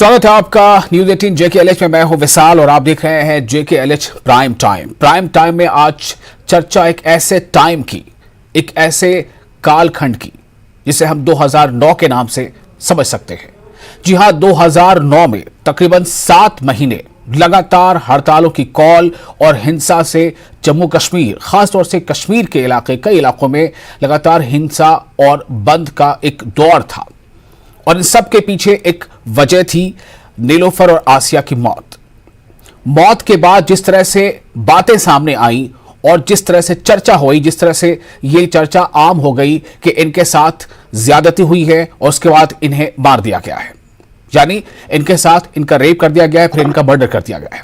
स्वागत है आपका न्यूज 18 JKLH में। मैं हूं विशाल और आप देख रहे हैं JKLH prime time. Prime time में आज चर्चा एक ऐसे टाइम की, एक ऐसे कालखंड की जिसे हम 2009 के नाम से समझ सकते हैं। जी हां, 2009 में तकरीबन 7 महीने लगातार हड़तालों की कॉल और हिंसा से जम्मू कश्मीर, खासतौर से कश्मीर के इलाके, कई इलाकों में लगातार हिंसा और बंद का एक दौर था। और इन सब के पीछे एक वजह थी नीलोफर और आसिया की मौत के बाद जिस तरह से बातें सामने आई और जिस तरह से चर्चा हुई, जिस तरह से ये चर्चा आम हो गई कि इनके साथ ज्यादती हुई है और उसके बाद इन्हें मार दिया गया है, यानी इनके साथ इनका रेप कर दिया गया है, फिर इनका मर्डर कर दिया गया है।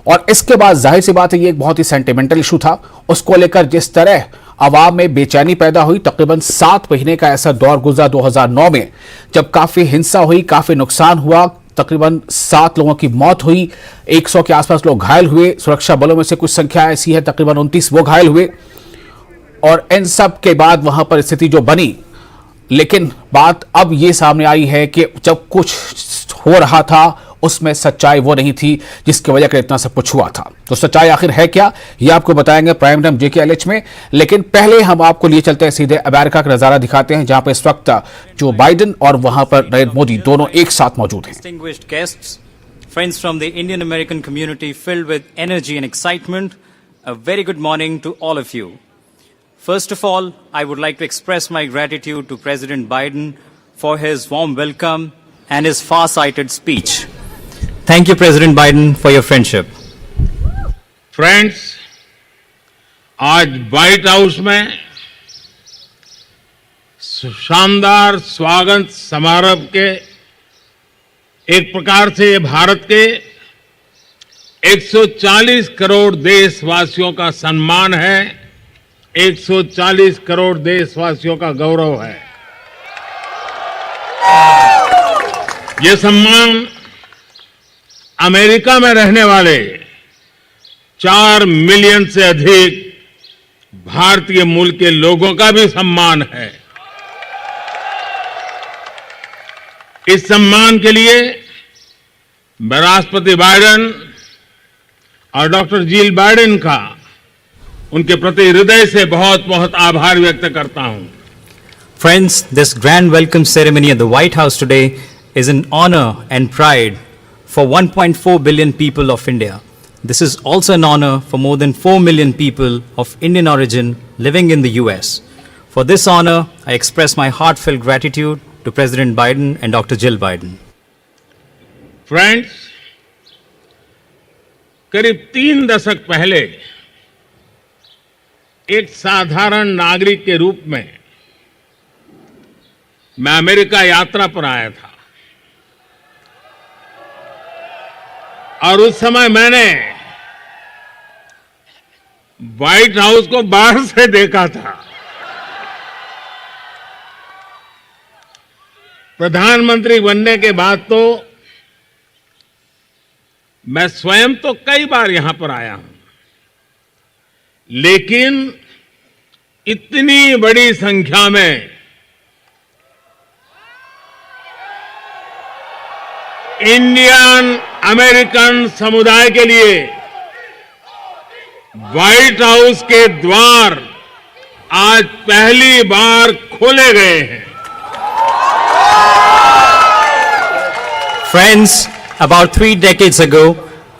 और इसके बाद जाहिर सी बात है ये एक बहुत ही सेंटिमेंटल इशू था। उसको लेकर जिस तरह आवाम में बेचैनी पैदा हुई, तकरीबन 7 महीने का ऐसा दौर गुजरा 2009 में, जब काफी हिंसा हुई, काफी नुकसान हुआ, तकरीबन 7 लोगों की मौत हुई, 100 के आसपास लोग घायल हुए। सुरक्षा बलों में से कुछ संख्या ऐसी है तकरीबन 29 वो घायल हुए। और इन सब के बाद वहां पर स्थिति जो बनी, लेकिन बात अब ये सामने आई है कि जब कुछ हो रहा था उसमें सच्चाई वो नहीं थी जिसकी वजह से इतना सब कुछ हुआ था। तो सच्चाई आखिर है क्या, ये आपको बताएंगे प्राइम टाइम JKLH में। लेकिन पहले हम आपको लिए चलते हैं सीधे अमेरिका का नजारा दिखाते हैं, जहां पर इस वक्त जो बाइडेन और वहां पर नरेंद्र मोदी दोनों एक साथ मौजूद हैं। Distinguished guests, friends from the Indian American community filled with energy and excitement, a very good morning to all of you. First of all, I would like to express my gratitude to President Biden for his warm welcome and his far-sighted speech. Thank you, President Biden, for your friendship. Friends, आज white house में शानदार स्वागत समारोह के एक प्रकार से ये भारत के 140 करोड़ देशवासियों का सम्मान है, 140 करोड़ देशवासियों का गौरव है। ये सम्मान अमेरिका में रहने वाले 4 मिलियन से अधिक भारतीय मूल के लोगों का भी सम्मान है। इस सम्मान के लिए मैं राष्ट्रपति बाइडेन और डॉक्टर जिल बाइडेन का उनके प्रति हृदय से बहुत बहुत आभार व्यक्त करता हूं। Friends, this grand welcome ceremony at the White House today is an honor and pride for 1.4 billion people of India. This is also an honor for more than 4 million people of Indian origin living in the US. For this honor, I express my heartfelt gratitude to President Biden and Dr. Jill Biden. Friends, करीब 3 दशक पहले एक साधारण नागरिक के रूप में मैं अमेरिका यात्रा पर आया था और उस समय मैंने व्हाइट हाउस को बाहर से देखा था। प्रधानमंत्री बनने के बाद तो मैं स्वयं तो कई बार यहां पर आया हूं, लेकिन इतनी बड़ी संख्या में इंडियन अमेरिकन समुदाय के लिए व्हाइट हाउस के द्वार आज पहली बार खोले गए हैं। Friends, about 3 decades ago,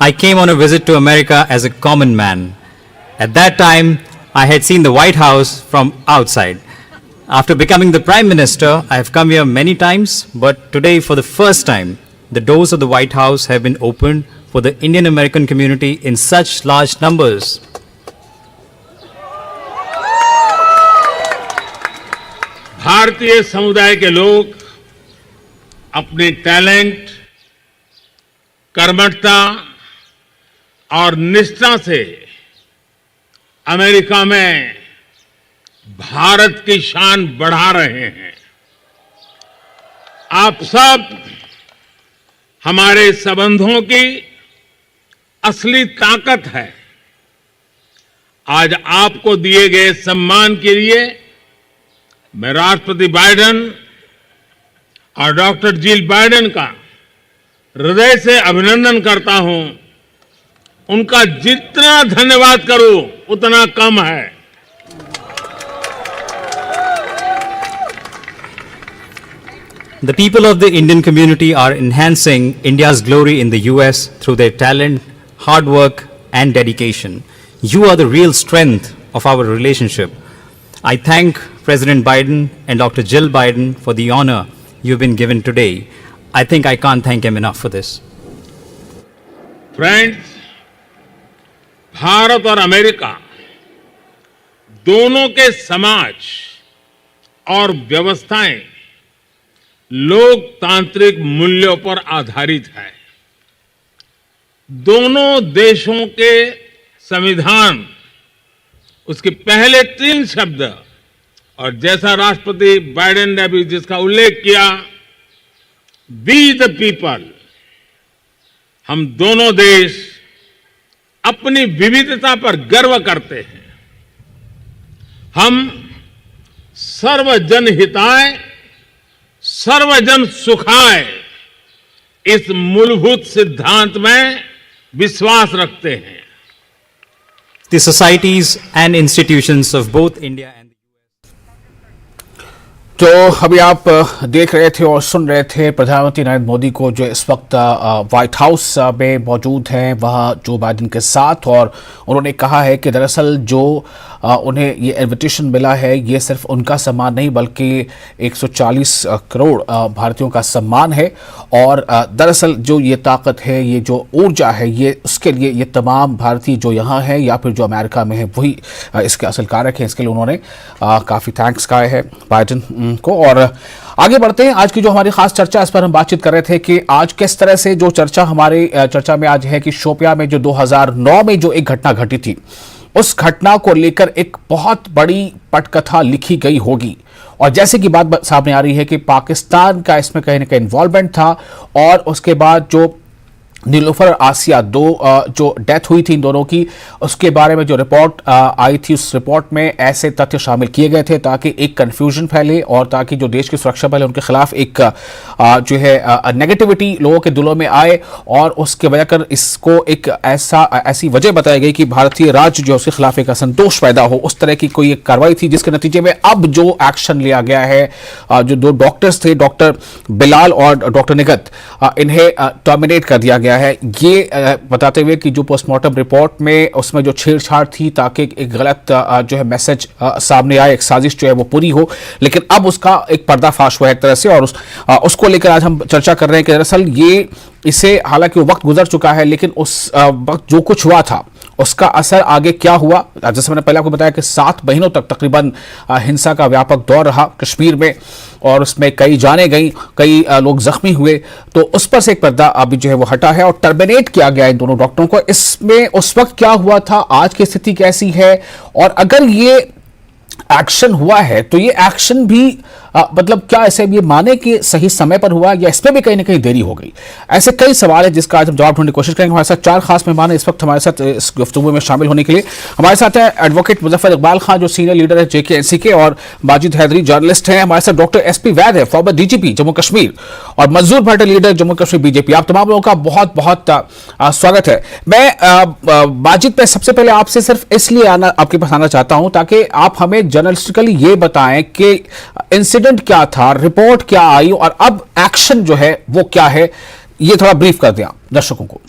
I came on a visit to America as a common man. At that time, I had seen the White House from outside. After becoming the Prime Minister, I have come here many times, but today, for the first time, the doors of the White House have been opened for the Indian American community in such large numbers. भारतीय समुदाय के लोग अपने talent, कर्मठता और निष्ठा से America में भारत की शान बढ़ा रहे हैं। आप सब हमारे संबंधों की असली ताकत है। आज आपको दिए गए सम्मान के लिए मैं राष्ट्रपति बाइडेन और डॉक्टर जिल बाइडेन का हृदय से अभिनंदन करता हूं। उनका जितना धन्यवाद करूं उतना कम है। The people of the Indian community are enhancing India's glory in the US through their talent, hard work, and dedication. You are the real strength of our relationship. I thank President Biden and Dr. Jill Biden for the honor you've been given today. I think I can't thank him enough for this. Friends, Bharat और America दोनों के समाज और व्यवस्थाएं लोकतांत्रिक मूल्यों पर आधारित है। दोनों देशों के संविधान, उसके पहले 3 शब्द, और जैसा राष्ट्रपति बाइडेन ने भी जिसका उल्लेख किया, वी द पीपल, हम दोनों देश अपनी विविधता पर गर्व करते हैं। हम सर्वजन हिताय सर्वजन सुखाय इस मूलभूत सिद्धांत में विश्वास रखते हैं। The societies and institutions of both India and तो अभी आप देख रहे थे और सुन रहे थे प्रधानमंत्री नरेंद्र मोदी को, जो इस वक्त व्हाइट हाउस में मौजूद हैं वह जो बाइडेन के साथ, और उन्होंने कहा है कि दरअसल जो उन्हें ये इन्विटेशन मिला है ये सिर्फ उनका सम्मान नहीं बल्कि 140 करोड़ भारतीयों का सम्मान है। और दरअसल जो ये ताकत है, ये जो ऊर्जा है, ये उसके लिए ये तमाम भारतीय जो यहाँ हैं या फिर जो अमेरिका में है वही इसके असल कारक हैं। इसके लिए उन्होंने काफ़ी थैंक्स कहा है बाइडेन को। और आगे बढ़ते हैं, आज की जो हमारी खास चर्चा, इस पर हम बातचीत कर रहे थे कि आज किस तरह से जो चर्चा हमारी चर्चा में आज है कि शोपियां में जो 2009 में जो एक घटना घटी थी, उस घटना को लेकर एक बहुत बड़ी पटकथा लिखी गई होगी। और जैसे कि बात सामने आ रही है कि पाकिस्तान का इसमें कहीं ना कहीं इन्वॉल्वमेंट था, और उसके बाद जो नीलोफर और आसिया जो डेथ हुई थी इन दोनों की, उसके बारे में जो रिपोर्ट आई थी, उस रिपोर्ट में ऐसे तथ्य शामिल किए गए थे ताकि एक कंफ्यूजन फैले और ताकि जो देश की सुरक्षा बल है उनके खिलाफ एक जो है नेगेटिविटी लोगों के दिलों में आए, और उसके वजह कर इसको एक ऐसी वजह बताई गई कि भारतीय राज्य जो उसके खिलाफ एक असंतोष पैदा हो। उस तरह की कोई एक कार्रवाई थी जिसके नतीजे में अब जो एक्शन लिया गया है, जो 2 डॉक्टर्स थे, डॉक्टर बिलाल और डॉक्टर निगत, इन्हें टर्मिनेट कर दिया गया है। ये बताते हुए कि जो पोस्टमार्टम रिपोर्ट में उसमें जो छेड़छाड़ थी ताकि एक गलत जो है मैसेज सामने आए, एक साजिश जो है वो पूरी हो, लेकिन अब उसका एक पर्दाफाश हुआ है एक तरह से, और उसको लेकर आज हम चर्चा कर रहे हैं कि दरअसल ये इसे हालांकि वो वक्त गुजर चुका है, लेकिन उस वक्त जो कुछ हुआ था उसका असर आगे क्या हुआ। जैसे मैंने पहले आपको बताया कि 7 महीनों तक तकरीबन हिंसा का व्यापक दौर रहा कश्मीर में, और उसमें कई जाने गई, कई लोग जख्मी हुए, तो उस पर से एक पर्दा अभी जो है वो हटा है और टर्मिनेट किया गया इन दोनों डॉक्टरों को। इसमें उस वक्त क्या हुआ था, आज की स्थिति कैसी है, और अगर ये एक्शन हुआ है तो ये एक्शन भी मतलब क्या ऐसे ये माने कि सही समय पर हुआ या इसमें भी कहीं ना कहीं देरी हो गई। ऐसे कई सवाल है जिसका आज हम जवाब ढूंढने की कोशिश करेंगे। हमारे साथ 4 खास मेहमान हैं इस वक्त हमारे साथ इस गुफ्तगू में शामिल होने के लिए। हमारे साथ है एडवोकेट मुजफ्फर इकबाल खान जो सीनियर लीडर है JKNC के, और माजिद हैदरी जर्नलिस्ट हैं। हमारे साथ डॉक्टर SP वैद है, फॉर्मर DGP जम्मू कश्मीर, और मंजूर भट्ट लीडर जम्मू कश्मीर BJP। आप तमाम लोगों का बहुत बहुत स्वागत है। मैं माजिद पे सबसे पहले आपसे सिर्फ इसलिए आपके पास आना चाहता हूं ताकि आप हमें जर्नलिस्टिकली ये बताएं कि इंसिडेंट क्या था, रिपोर्ट क्या आई, और अब एक्शन जो है वो क्या है, ये थोड़ा ब्रीफ कर दें दर्शकों को।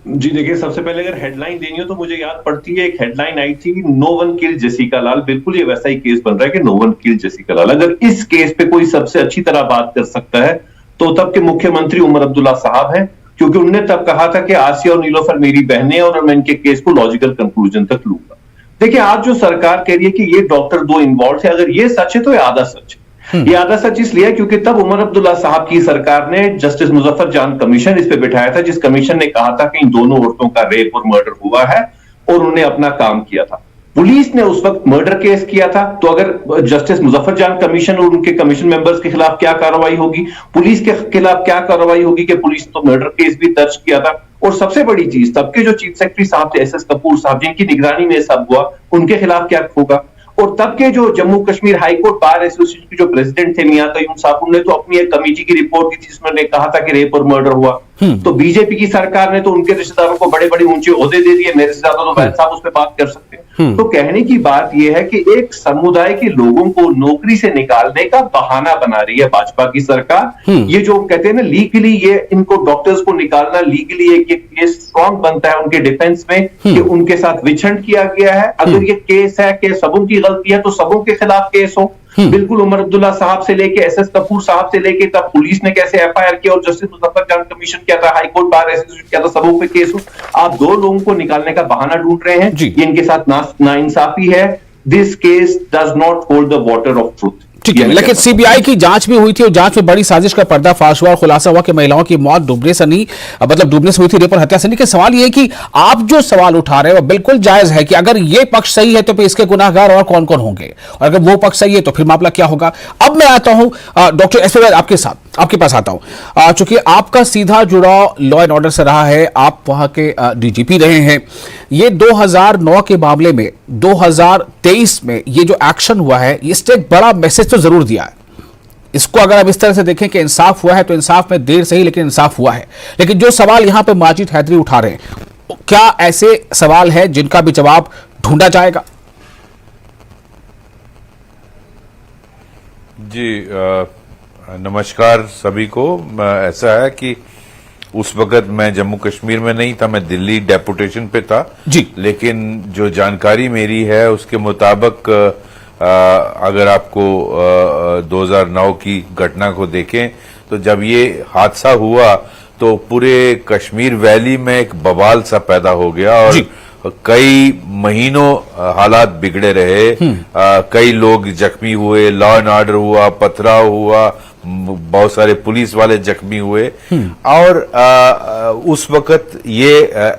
जी देखिए, सबसे पहले अगर हेडलाइन देनी हो तो मुझे याद पड़ती है एक हेडलाइन आई थी, नो वन किल जेसिका लाल। बिल्कुल ये वैसा ही केस बन रहा है कि नो वन किल जेसिका लाल। अगर इस केस पे कोई सबसे अच्छी तरह बात कर सकता है तो तब के मुख्यमंत्री उमर अब्दुल्ला साहब हैं, क्योंकि उन्होंने तब कहा था कि आसिया और नीलोफर मेरी बहनें हैं और मैं इनके केस को लॉजिकल कंक्लूजन तक लूंगा। देखिए, आज जो सरकार कह रही है कि ये डॉक्टर 2 इन्वॉल्व है, अगर ये सच है तो ये आधा सच है। ये आधा सच इसलिए क्योंकि तब उमर अब्दुल्ला साहब की सरकार ने जस्टिस मुजफ्फर जान कमीशन इस पे बिठाया था, जिस कमीशन ने कहा था कि इन दोनों औरतों का रेप और मर्डर हुआ है, और उन्होंने अपना काम किया था। पुलिस ने उस वक्त मर्डर केस किया था, तो अगर जस्टिस मुजफ्फर जान कमीशन और उनके कमीशन मेंबर्स के खिलाफ क्या कार्रवाई होगी, पुलिस के खिलाफ क्या कार्रवाई होगी कि पुलिस तो मर्डर केस भी दर्ज किया था। और सबसे बड़ी चीज, तब के जो चीफ सेक्रेटरी साहब थे SS कपूर साहब, जिनकी निगरानी में सब हुआ, उनके खिलाफ क्या होगा। और तब के जो Jammu Kashmir high court bar association के जो प्रेसिडेंट थे मियां कयूम साहब, उन्होंने तो अपनी एक कमेटी की रिपोर्ट दी थी जिसमें उन्होंने कहा था कि रेप और मर्डर हुआ। तो बीजेपी की सरकार ने तो उनके रिश्तेदारों को बड़े बड़े ऊंचे ओहदे दे दिए, मेरे से ज्यादा तो वैद साहब उस पर बात कर सकते हैं। तो कहने की बात यह है कि एक समुदाय के लोगों को नौकरी से निकालने का बहाना बना रही है भाजपा की सरकार। ये जो कहते हैं ना लीगली, ये इनको डॉक्टर्स को निकालना लीगली एक ये स्ट्रॉन्ग बनता है उनके डिफेंस में कि उनके साथ विछड़ किया गया है। अगर ये केस है कि सबों की गलती है तो सबों के खिलाफ केस हो। बिल्कुल उमर अब्दुल्ला साहब से लेके एसएस कपूर साहब से लेके तब पुलिस ने कैसे एफआईआर किया और जस्टिस मुजफ्फर जंग कमीशन किया था, हाई कोर्ट बार एसोसिएशन किया था, सबों पे केस हो। आप दो लोगों को निकालने का बहाना ढूंढ रहे हैं, ये इनके साथ नाइंसाफी है। This case does not hold the water of truth. ठीक है, लेकिन सीबीआई की जांच भी हुई थी और जांच में बड़ी साजिश का पर्दाफाश हुआ और खुलासा हुआ कि महिलाओं की मौत डूबने से नहीं, मतलब डूबने से हुई थी, रेप और हत्या से नहीं। कि सवाल ये है कि आप जो सवाल उठा रहे हैं वो बिल्कुल जायज है कि अगर ये पक्ष सही है तो फिर इसके गुनाहगार और कौन कौन होंगे, और अगर वो पक्ष सही है तो फिर मामला क्या होगा। अब मैं आता हूं डॉक्टर एस पी आपके साथ, आपके पास आता हूं, चूंकि आपका सीधा जुड़ाव लॉ एंड ऑर्डर से रहा है, आप वहां के डीजीपी रहे हैं। ये 2009 के मामले में 2023 में ये जो एक्शन हुआ है, इससे एक बड़ा मैसेज तो जरूर दिया है। इसको अगर आप इस तरह से देखें कि इंसाफ हुआ है तो इंसाफ में देर से ही लेकिन इंसाफ हुआ है। लेकिन जो सवाल यहां पे माजिद हैदरी उठा रहे हैं, क्या ऐसे सवाल है जिनका भी जवाब ढूंढा जाएगा? जी नमस्कार सभी को। ऐसा है कि उस वक्त मैं जम्मू कश्मीर में नहीं था, मैं दिल्ली डेपुटेशन पे था जी। लेकिन जो जानकारी मेरी है उसके मुताबिक अगर आपको 2009 की घटना को देखें तो जब ये हादसा हुआ तो पूरे कश्मीर वैली में एक बवाल सा पैदा हो गया और कई महीनों हालात बिगड़े रहे। कई लोग जख्मी हुए, लॉ एंड ऑर्डर हुआ, पथराव हुआ, बहुत सारे पुलिस वाले जख्मी हुए। और उस वक्त ये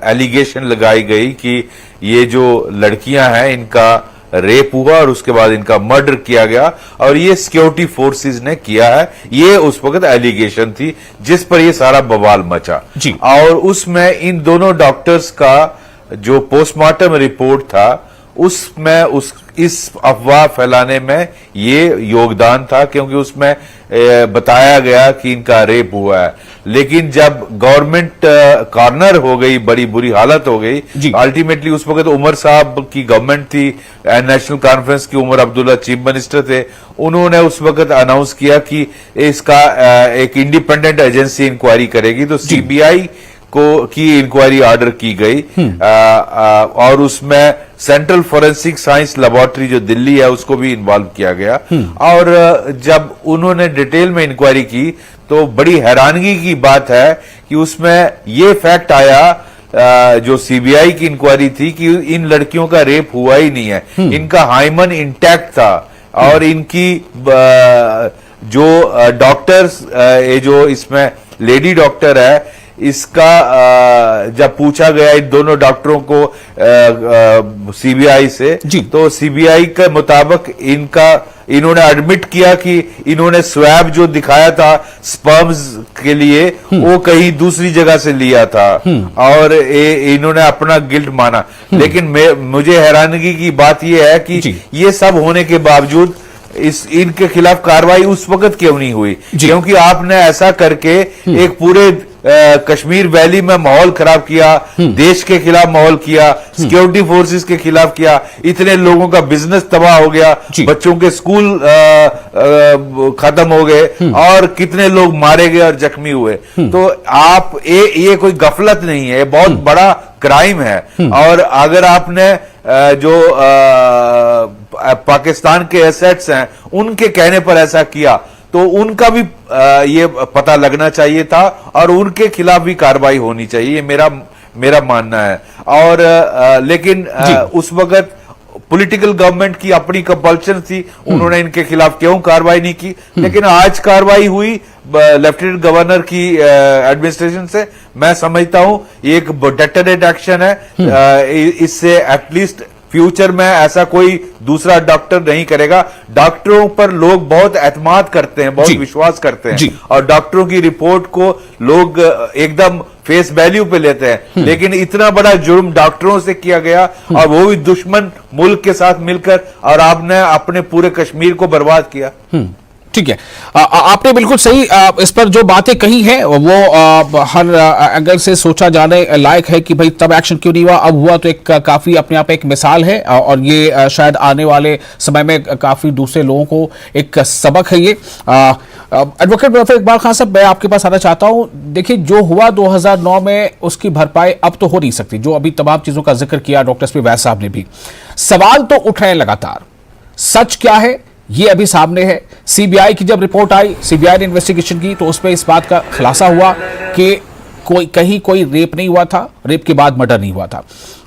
एलिगेशन लगाई गई कि ये जो लड़कियां हैं इनका रेप हुआ और उसके बाद इनका मर्डर किया गया और ये सिक्योरिटी फोर्सेस ने किया है। ये उस वक्त एलिगेशन थी जिस पर ये सारा बवाल मचा और उसमें इन दोनों डॉक्टर्स का जो पोस्टमार्टम रिपोर्ट था उसमें इस अफवाह फैलाने में ये योगदान था, क्योंकि उसमें बताया गया कि इनका रेप हुआ है। लेकिन जब गवर्नमेंट कॉर्नर हो गई, बड़ी बुरी हालत हो गई, अल्टीमेटली उस वक्त उमर साहब की गवर्नमेंट थी, नेशनल कॉन्फ्रेंस की उमर अब्दुल्ला चीफ मिनिस्टर थे, उन्होंने उस वक्त अनाउंस किया कि इसका एक इंडिपेंडेंट एजेंसी इंक्वायरी करेगी। तो सीबीआई की इंक्वायरी ऑर्डर की गई और उसमें सेंट्रल फोरेंसिक साइंस लेबोरेटरी जो दिल्ली है उसको भी इन्वॉल्व किया गया। और जब उन्होंने डिटेल में इंक्वायरी की तो बड़ी हैरानगी की बात है कि उसमें ये फैक्ट आया जो सीबीआई की इंक्वायरी थी कि इन लड़कियों का रेप हुआ ही नहीं है, इनका हाइमन इंटैक्ट था। और इनकी जो डॉक्टर्स, ये जो इसमें लेडी डॉक्टर है, इसका जब पूछा गया इन दोनों डॉक्टरों को सीबीआई से, तो सीबीआई के मुताबिक इन्होंने एडमिट किया कि इन्होंने स्वैब जो दिखाया था स्पर्म्स के लिए वो कहीं दूसरी जगह से लिया था और इन्होंने अपना गिल्ट माना। लेकिन मुझे हैरानगी की बात यह है कि ये सब होने के बावजूद इनके खिलाफ कार्रवाई उस वक्त क्यों नहीं हुई, क्योंकि आपने ऐसा करके एक पूरे कश्मीर वैली में माहौल खराब किया, देश के खिलाफ माहौल किया, सिक्योरिटी फोर्सेस के खिलाफ किया, इतने लोगों का बिजनेस तबाह हो गया, बच्चों के स्कूल खत्म हो गए और कितने लोग मारे गए और जख्मी हुए। तो आप ये कोई गफलत नहीं है, बहुत बड़ा क्राइम है। और अगर आपने जो पाकिस्तान के एसेट्स हैं उनके कहने पर ऐसा किया तो उनका भी ये पता लगना चाहिए था और उनके खिलाफ भी कार्रवाई होनी चाहिए, ये मेरा मानना है। और लेकिन उस वक्त पॉलिटिकल गवर्नमेंट की अपनी कंपल्शन थी, उन्होंने इनके खिलाफ क्यों कार्रवाई नहीं की। लेकिन आज कार्रवाई हुई लेफ्टिनेंट गवर्नर की एडमिनिस्ट्रेशन से, मैं समझता हूं ये एक डेटरेट एक्शन है। इससे एटलीस्ट फ्यूचर में ऐसा कोई दूसरा डॉक्टर नहीं करेगा। डॉक्टरों पर लोग बहुत एतमाद करते हैं, बहुत विश्वास करते हैं और डॉक्टरों की रिपोर्ट को लोग एकदम फेस वैल्यू पे लेते हैं, लेकिन इतना बड़ा जुर्म डॉक्टरों से किया गया और वो भी दुश्मन मुल्क के साथ मिलकर, और आपने अपने पूरे कश्मीर को बर्बाद किया। ठीक है, आपने बिल्कुल सही इस पर जो बातें कही हैं वो हर एंगल से सोचा जाने लायक है कि भाई तब एक्शन क्यों नहीं हुआ, अब हुआ, तो एक काफी अपने आप एक मिसाल है और ये शायद आने वाले समय में काफी दूसरे लोगों को एक सबक है ये। एडवोकेट मुजफ्फर इकबाल खान साहब, मैं आपके पास आना चाहता हूं। देखिए, जो हुआ 2009 में उसकी भरपाई अब तो हो नहीं सकती, जो अभी तमाम चीजों का जिक्र किया डॉक्टर एस पी वैद साहब ने भी। सवाल तो उठ रहे हैं लगातार, सच क्या है ये अभी सामने है। सीबीआई की जब रिपोर्ट आई, सीबीआई ने इन्वेस्टिगेशन की, तो उसमें इस बात का खुलासा हुआ कि कोई रेप नहीं हुआ था, रेप के बाद मर्डर नहीं हुआ था।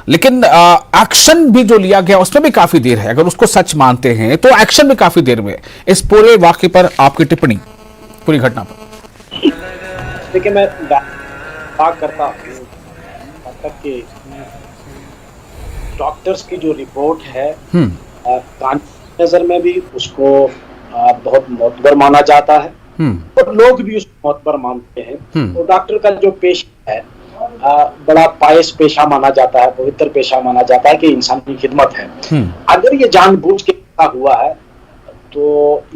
लेकिन एक्शन भी जो लिया गया उसमें भी काफी देर है। अगर उसको सच मानते हैं तो एक्शन भी काफी देर में। इस पूरे वाकये पर आपकी टिप्पणी, पूरी घटना पर? देखिए, मैं बात करता हूँ मतलब कि डॉक्टर्स की जो रिपोर्ट है, नजर में भी उसको बहुत मोतबर माना जाता है और लोग भी उसको मोतबर मानते हैं। तो डॉक्टर का जो पेशा है बड़ा पायस पेशा माना जाता है, पवित्र पेशा माना जाता है कि इंसानी खिदमत है। अगर ये जानबूझ के हुआ है तो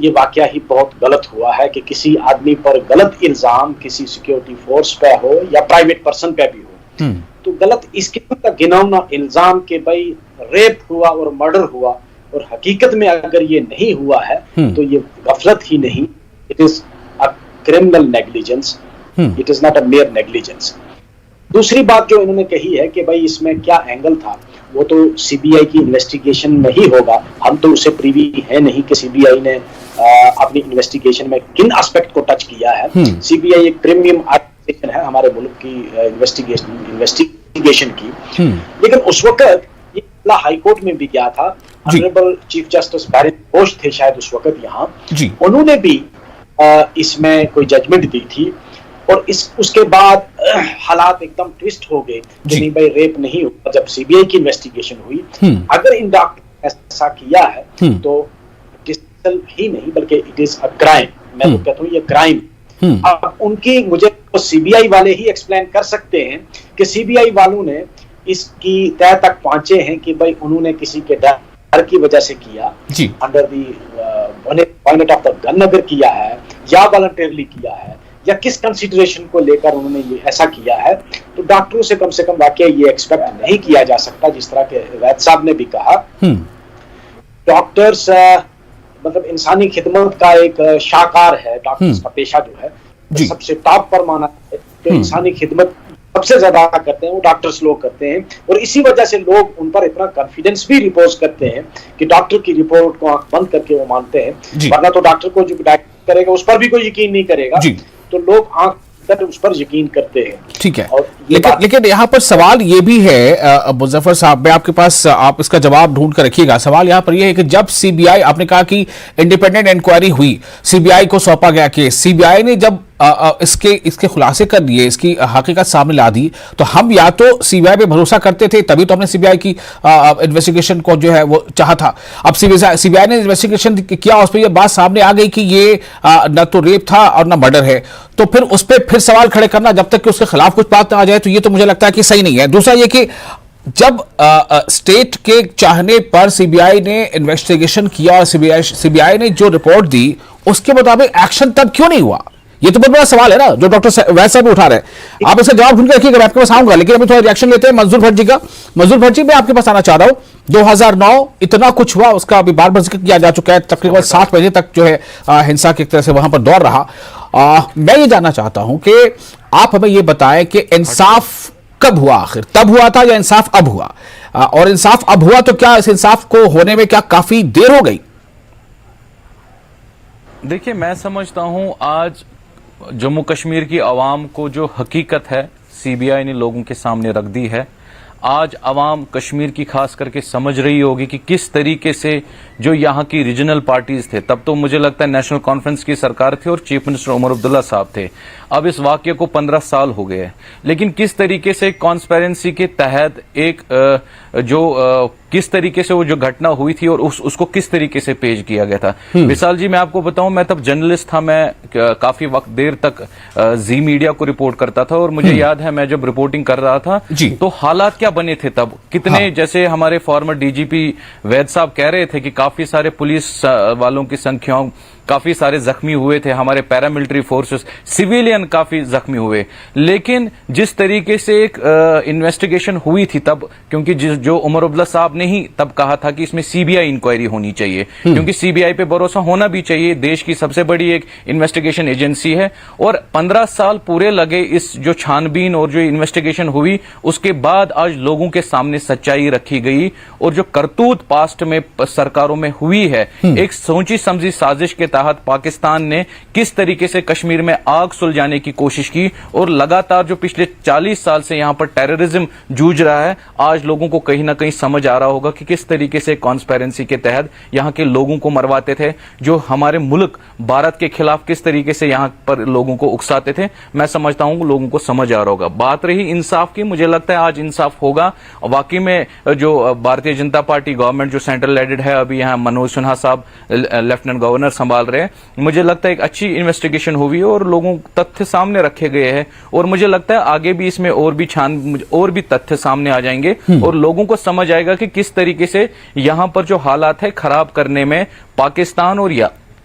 ये वाकया ही बहुत गलत हुआ है कि किसी आदमी पर गलत इल्जाम किसी सिक्योरिटी फोर्स पे हो या प्राइवेट पर्सन पे भी हो, तो गलत इस किस्म का घिनौना इल्जाम कि भाई रेप हुआ और मर्डर हुआ, और हकीकत में अगर ये नहीं हुआ है तो ये गफलत ही नहीं, it is a criminal negligence, it is not a mayor negligence. दूसरी बात जो इन्होंने कही है कि भाई इसमें क्या एंगल था, वो तो सीबीआई की इन्वेस्टिगेशन में ही होगा। हम तो उसे प्रीवी है नहीं कि सीबीआई ने अपनी इन्वेस्टिगेशन में किन एस्पेक्ट को टच किया है। सीबीआई एक प्रीमियम ऑर्गेनाइजेशन है हमारे मुल्क की इन्वेस्टिगेशन की, लेकिन उस वक्त हाई कोर्ट में भी गया था। ऑनरेबल चीफ जस्टिस बैरन घोष थे शायद उस वक्त यहाँ, उन्होंने भी इसमें कोई जजमेंट दी थी और उसके बाद हालात एकदम ट्विस्ट हो गए कि नहीं भाई रेप नहीं हुआ। जब सीबीआई की इन्वेस्टिगेशन हुई, अगर इन डॉक्टर ने ऐसा किया है तो डिसमिसल ही नहीं बल्कि इट इज अ क्राइम। मैं तो कहता हूँ ये क्राइम। अब उनकी मुझे तो सीबीआई वाले ही एक्सप्लेन कर सकते हैं कि सीबीआई वालों ने इसकी तय तक पहुंचे हैं कि भाई उन्होंने किसी के डर की वजह से किया, under the point of the gun अगर किया है या वॉलंटियरली किया है या किस कंसीडरेशन को लेकर उन्होंने ये ऐसा किया है, तो डॉक्टरों से कम वाकई ये एक्सपेक्ट नहीं किया जा सकता। जिस तरह के वैद साहब ने भी कहा, डॉक्टर्स मतलब इंसानी खिदमत का एक शाकार है। डॉक्टर्स का पेशा जो है तो सबसे टॉप पर माना है, तो इंसानी खिदमत सबसे ज्यादा करते हैं वो डॉक्टर्स लोग करते हैं, और इसी वजह से लोग उन पर इतना कॉन्फिडेंस भी रिपोज करते हैं कि डॉक्टर की रिपोर्ट को आंख बंद करके वो मानते हैं। वरना तो डॉक्टर को जो डायरेक्ट करेगा उस पर भी कोई यकीन नहीं करेगा, तो लोग आंख उस पर यकीन करते हैं। ठीक है, लेकिन यहाँ पर सवाल ये भी है मुजफ्फर साहब, मैं आपके पास, आप इसका जवाब ढूंढ कर रखिएगा। सवाल यहाँ पर यह है कि जब सीबीआई, आपने कहा कि इंडिपेंडेंट इंक्वायरी हुई, सीबीआई को सौंपा गया केस, सीबीआई ने जब इसके खुलासे कर दिए, इसकी हकीकत सामने ला दी, तो हम या तो सीबीआई पे भरोसा करते थे, तभी तो हमने सीबीआई की इन्वेस्टिगेशन को जो है वो चाहा था। अब सीबीआई ने इन्वेस्टिगेशन किया, उस पर यह बात सामने आ गई कि ये न तो रेप था और न मर्डर है, तो फिर उस पर फिर सवाल खड़े करना जब तक कि उसके खिलाफ कुछ बात ना आ जाए, तो ये तो मुझे लगता है कि सही नहीं है। दूसरा ये कि जब स्टेट के चाहने पर सीबीआई ने इन्वेस्टिगेशन किया और सीबीआई ने जो रिपोर्ट दी उसके मुताबिक एक्शन तब क्यों नहीं हुआ, ये तो बहुत बड़ा सवाल है ना, जो डॉक्टर वैद साहब उठा रहे हैं। आप इसका जवाब ढूंढ के रखिएगा, मैं आपके पास आऊंगा, लेकिन अभी थोड़ा रिएक्शन लेते हैं मंजूर भट्ट जी का। मंजूर भट्ट जी, मैं आपके पास आना चाह रहा हूं, 2009 इतना कुछ हुआ, उसका अभी बार बार जिक्र किया जा चुका है, तकरीबन 60 बजे तक जो है हिंसा की एक तरह से वहां पर दौर रहा। मैं ये जानना चाहता हूं कि आप हमें ये बताएं कि इंसाफ कब हुआ, आखिर तब हुआ था या इंसाफ अब हुआ, और इंसाफ अब हुआ तो क्या इस इंसाफ को होने में क्या काफी देर हो गई? देखिए, मैं समझता हूं आज जम्मू कश्मीर की आवाम को जो हकीकत है सीबीआई ने लोगों के सामने रख दी है। आज आवाम कश्मीर की खास करके समझ रही होगी कि किस तरीके से जो यहाँ की रीजनल पार्टीज थे, तब तो मुझे लगता है नेशनल कॉन्फ्रेंस की सरकार थी और चीफ मिनिस्टर उमर अब्दुल्ला साहब थे, अब इस वाक्य को 15 साल हो गए हैं, लेकिन किस तरीके से कॉन्स्पेरेंसी के तहत एक जो किस तरीके से वो जो घटना हुई थी और उसको किस तरीके से पेश किया गया था। विशाल जी, मैं आपको बताऊं, मैं तब जर्नलिस्ट था, मैं काफी वक्त देर तक जी मीडिया को रिपोर्ट करता था और मुझे याद है मैं जब रिपोर्टिंग कर रहा था तो हालात क्या बने थे तब, कितने जैसे हमारे फॉर्मर डीजीपी वैद साहब कह रहे थे कि काफी सारे पुलिस वालों की संख्याओं, काफी सारे जख्मी हुए थे, हमारे पैरामिलिट्री फोर्सेस, सिविलियन काफी जख्मी हुए। लेकिन जिस तरीके से एक इन्वेस्टिगेशन हुई थी तब, क्योंकि जो उमर अब्दुल्ला साहब ने ही तब कहा था कि इसमें सीबीआई इंक्वायरी होनी चाहिए, क्योंकि सीबीआई पे भरोसा होना भी चाहिए, देश की सबसे बड़ी एक इन्वेस्टिगेशन एजेंसी है। और 15 साल पूरे लगे इस जो छानबीन और जो इन्वेस्टिगेशन हुई, उसके बाद आज लोगों के सामने सच्चाई रखी गई और जो करतूत पास्ट में सरकारों में हुई है, एक सोची समझी साजिश के तहत पाकिस्तान ने किस तरीके से कश्मीर में आग सुलझाने की कोशिश की और लगातार जो पिछले 40 साल से यहां पर टेररिज्म जूझ रहा है, आज लोगों को कहीं ना कहीं समझ आ रहा होगा कि किस तरीके से कॉन्स्पेरेंसी के तहत यहां के लोगों को मरवाते थे, जो हमारे मुल्क भारत के खिलाफ किस तरीके से यहां पर लोगों को उकसाते थे। मैं समझता हूं लोगों को समझ आ रहा होगा। बात रही इंसाफ की, मुझे लगता है आज इंसाफ होगा। वाकई में जो भारतीय जनता पार्टी गवर्नमेंट जो सेंट्रल एडेड है, अभी यहां मनोज सिन्हा साहब लेफ्टिनेंट गवर्नर संभाल रहे हैं, मुझे लगता है एक अच्छी इन्वेस्टिगेशन हुई है और लोगों तथ्य सामने रखे गए हैं और मुझे लगता है आगे भी इसमें और भी तथ्य सामने आ जाएंगे और लोगों को समझ आएगा कि किस तरीके से यहां पर जो हालात है खराब करने में पाकिस्तान और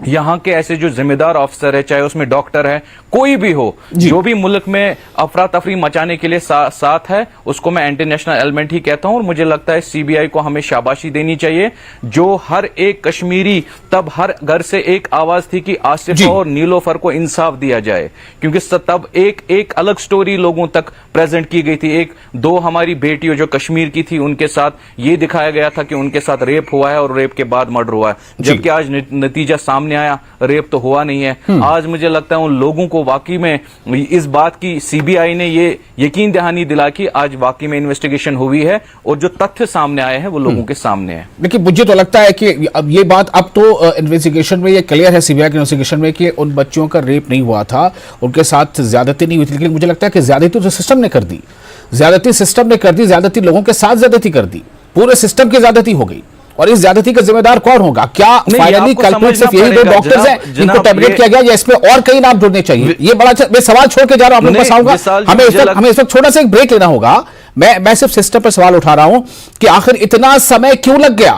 यहाँ के ऐसे जो जिम्मेदार ऑफिसर है, चाहे उसमें डॉक्टर है, कोई भी हो, जो भी मुल्क में अफरा तफरी मचाने के लिए साथ है, उसको मैं एंटी नेशनल एलिमेंट ही कहता हूं। और मुझे लगता है सीबीआई को हमें शाबाशी देनी चाहिए, जो हर एक कश्मीरी, तब हर घर से एक आवाज थी कि आसिफा और नीलोफर को इंसाफ दिया जाए, क्योंकि तब एक अलग स्टोरी लोगों तक प्रेजेंट की गई थी। एक दो हमारी बेटियों जो कश्मीर की थी, उनके साथ ये दिखाया गया था कि उनके साथ रेप हुआ है और रेप के बाद मर्डर हुआ है, जबकि आज नतीजा सामने आया, रेप तो हुआ नहीं है। आज मुझे लगता है उन लोगों को वाकई में इस बात की सीबीआई ने ये यकीन दहानी दिला कि आज वाकई में इन्वेस्टिगेशन हुई है और जो तथ्य सामने आए हैं वो लोगों के सामने है। लेकिन मुझे तो लगता है कि अब ये बात अब तो इन्वेस्टिगेशन में ये क्लियर है, सीबीआई की इन्वेस्टिगेशन में, कि उन बच्चियों का रेप नहीं हुआ था, उनके साथ ज्यादती नहीं हुई थी। लेकिन मुझे लगता है कि ज्यादती तो सिस्टम ने कर दी, ज्यादती सिस्टम ने कर दी, ज्यादती लोगों के साथ ज्यादती कर दी, पूरे सिस्टम की ज्यादती हो गई। और इस ज्यादती का जिम्मेदार कौन होगा? क्या फाइनली कल्प्रिट सिर्फ यही दो डॉक्टर्स हैं जिनको टर्मिनेट किया गया, या इसमें और कई नाम जुड़ने चाहिए? ये बड़ा मैं सवाल छोड़ के जा रहा हूं, आप लोग पास आऊंगा। हमें इस वक्त छोटा सा एक ब्रेक लेना होगा। मैं सिर्फ सिस्टम पर सवाल उठा रहा हूं कि आखिर इतना समय क्यों लग गया,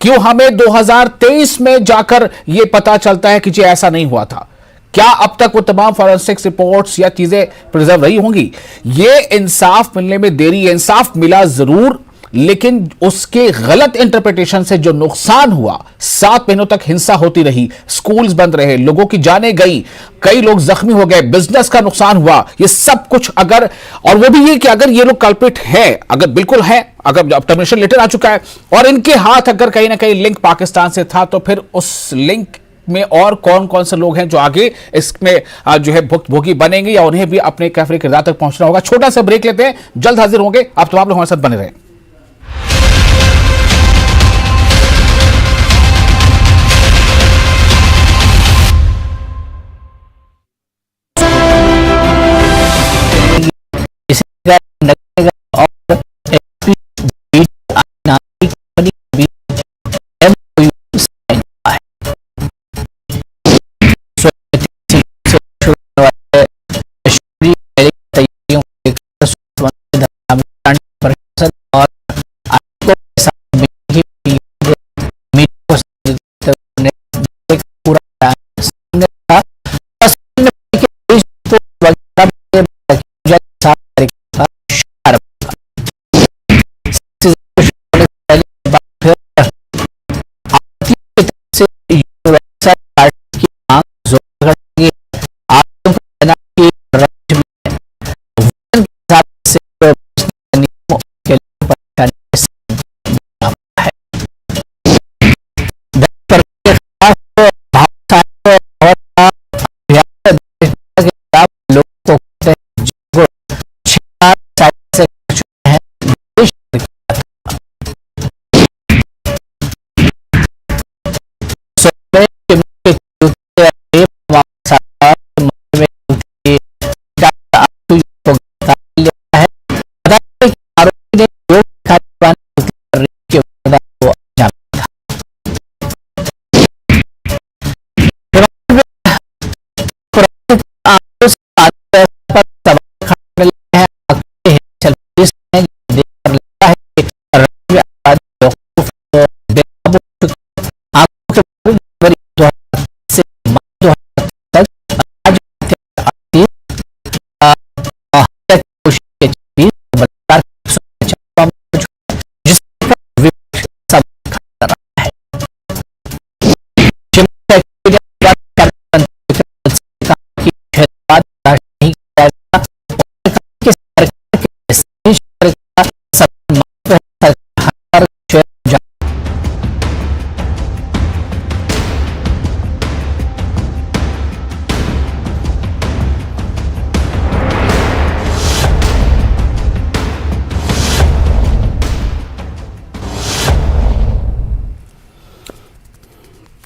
क्यों हमें 2023 में जाकर यह पता चलता है कि जी ऐसा नहीं हुआ था? क्या अब तक वो तमाम फॉरेंसिक्स रिपोर्ट्स या चीजें प्रिजर्व रही होंगी? ये इंसाफ मिलने में देरी है, इंसाफ मिला जरूर, लेकिन उसके गलत इंटरप्रिटेशन से जो नुकसान हुआ, 7 महीनों तक हिंसा होती रही, स्कूल्स बंद रहे, लोगों की जानें गई, कई लोग जख्मी हो गए, बिजनेस का नुकसान हुआ, ये सब कुछ अगर, और वो भी ये कि अगर ये लोग कल्प्रिट है, अगर बिल्कुल है, अगर टर्मिनेशन लेटर आ चुका है और इनके हाथ अगर कहीं ना कहीं लिंक पाकिस्तान से था, तो फिर उस लिंक में और कौन कौन से लोग हैं जो आगे इसमें जो है भुक्तभोगी बनेंगे, या उन्हें भी अपने काफिर किरदार तक पहुंचना होगा? छोटा सा ब्रेक लेते हैं, जल्द हाजिर होंगे। आप तमाम लोग हमारे साथ बने रहें।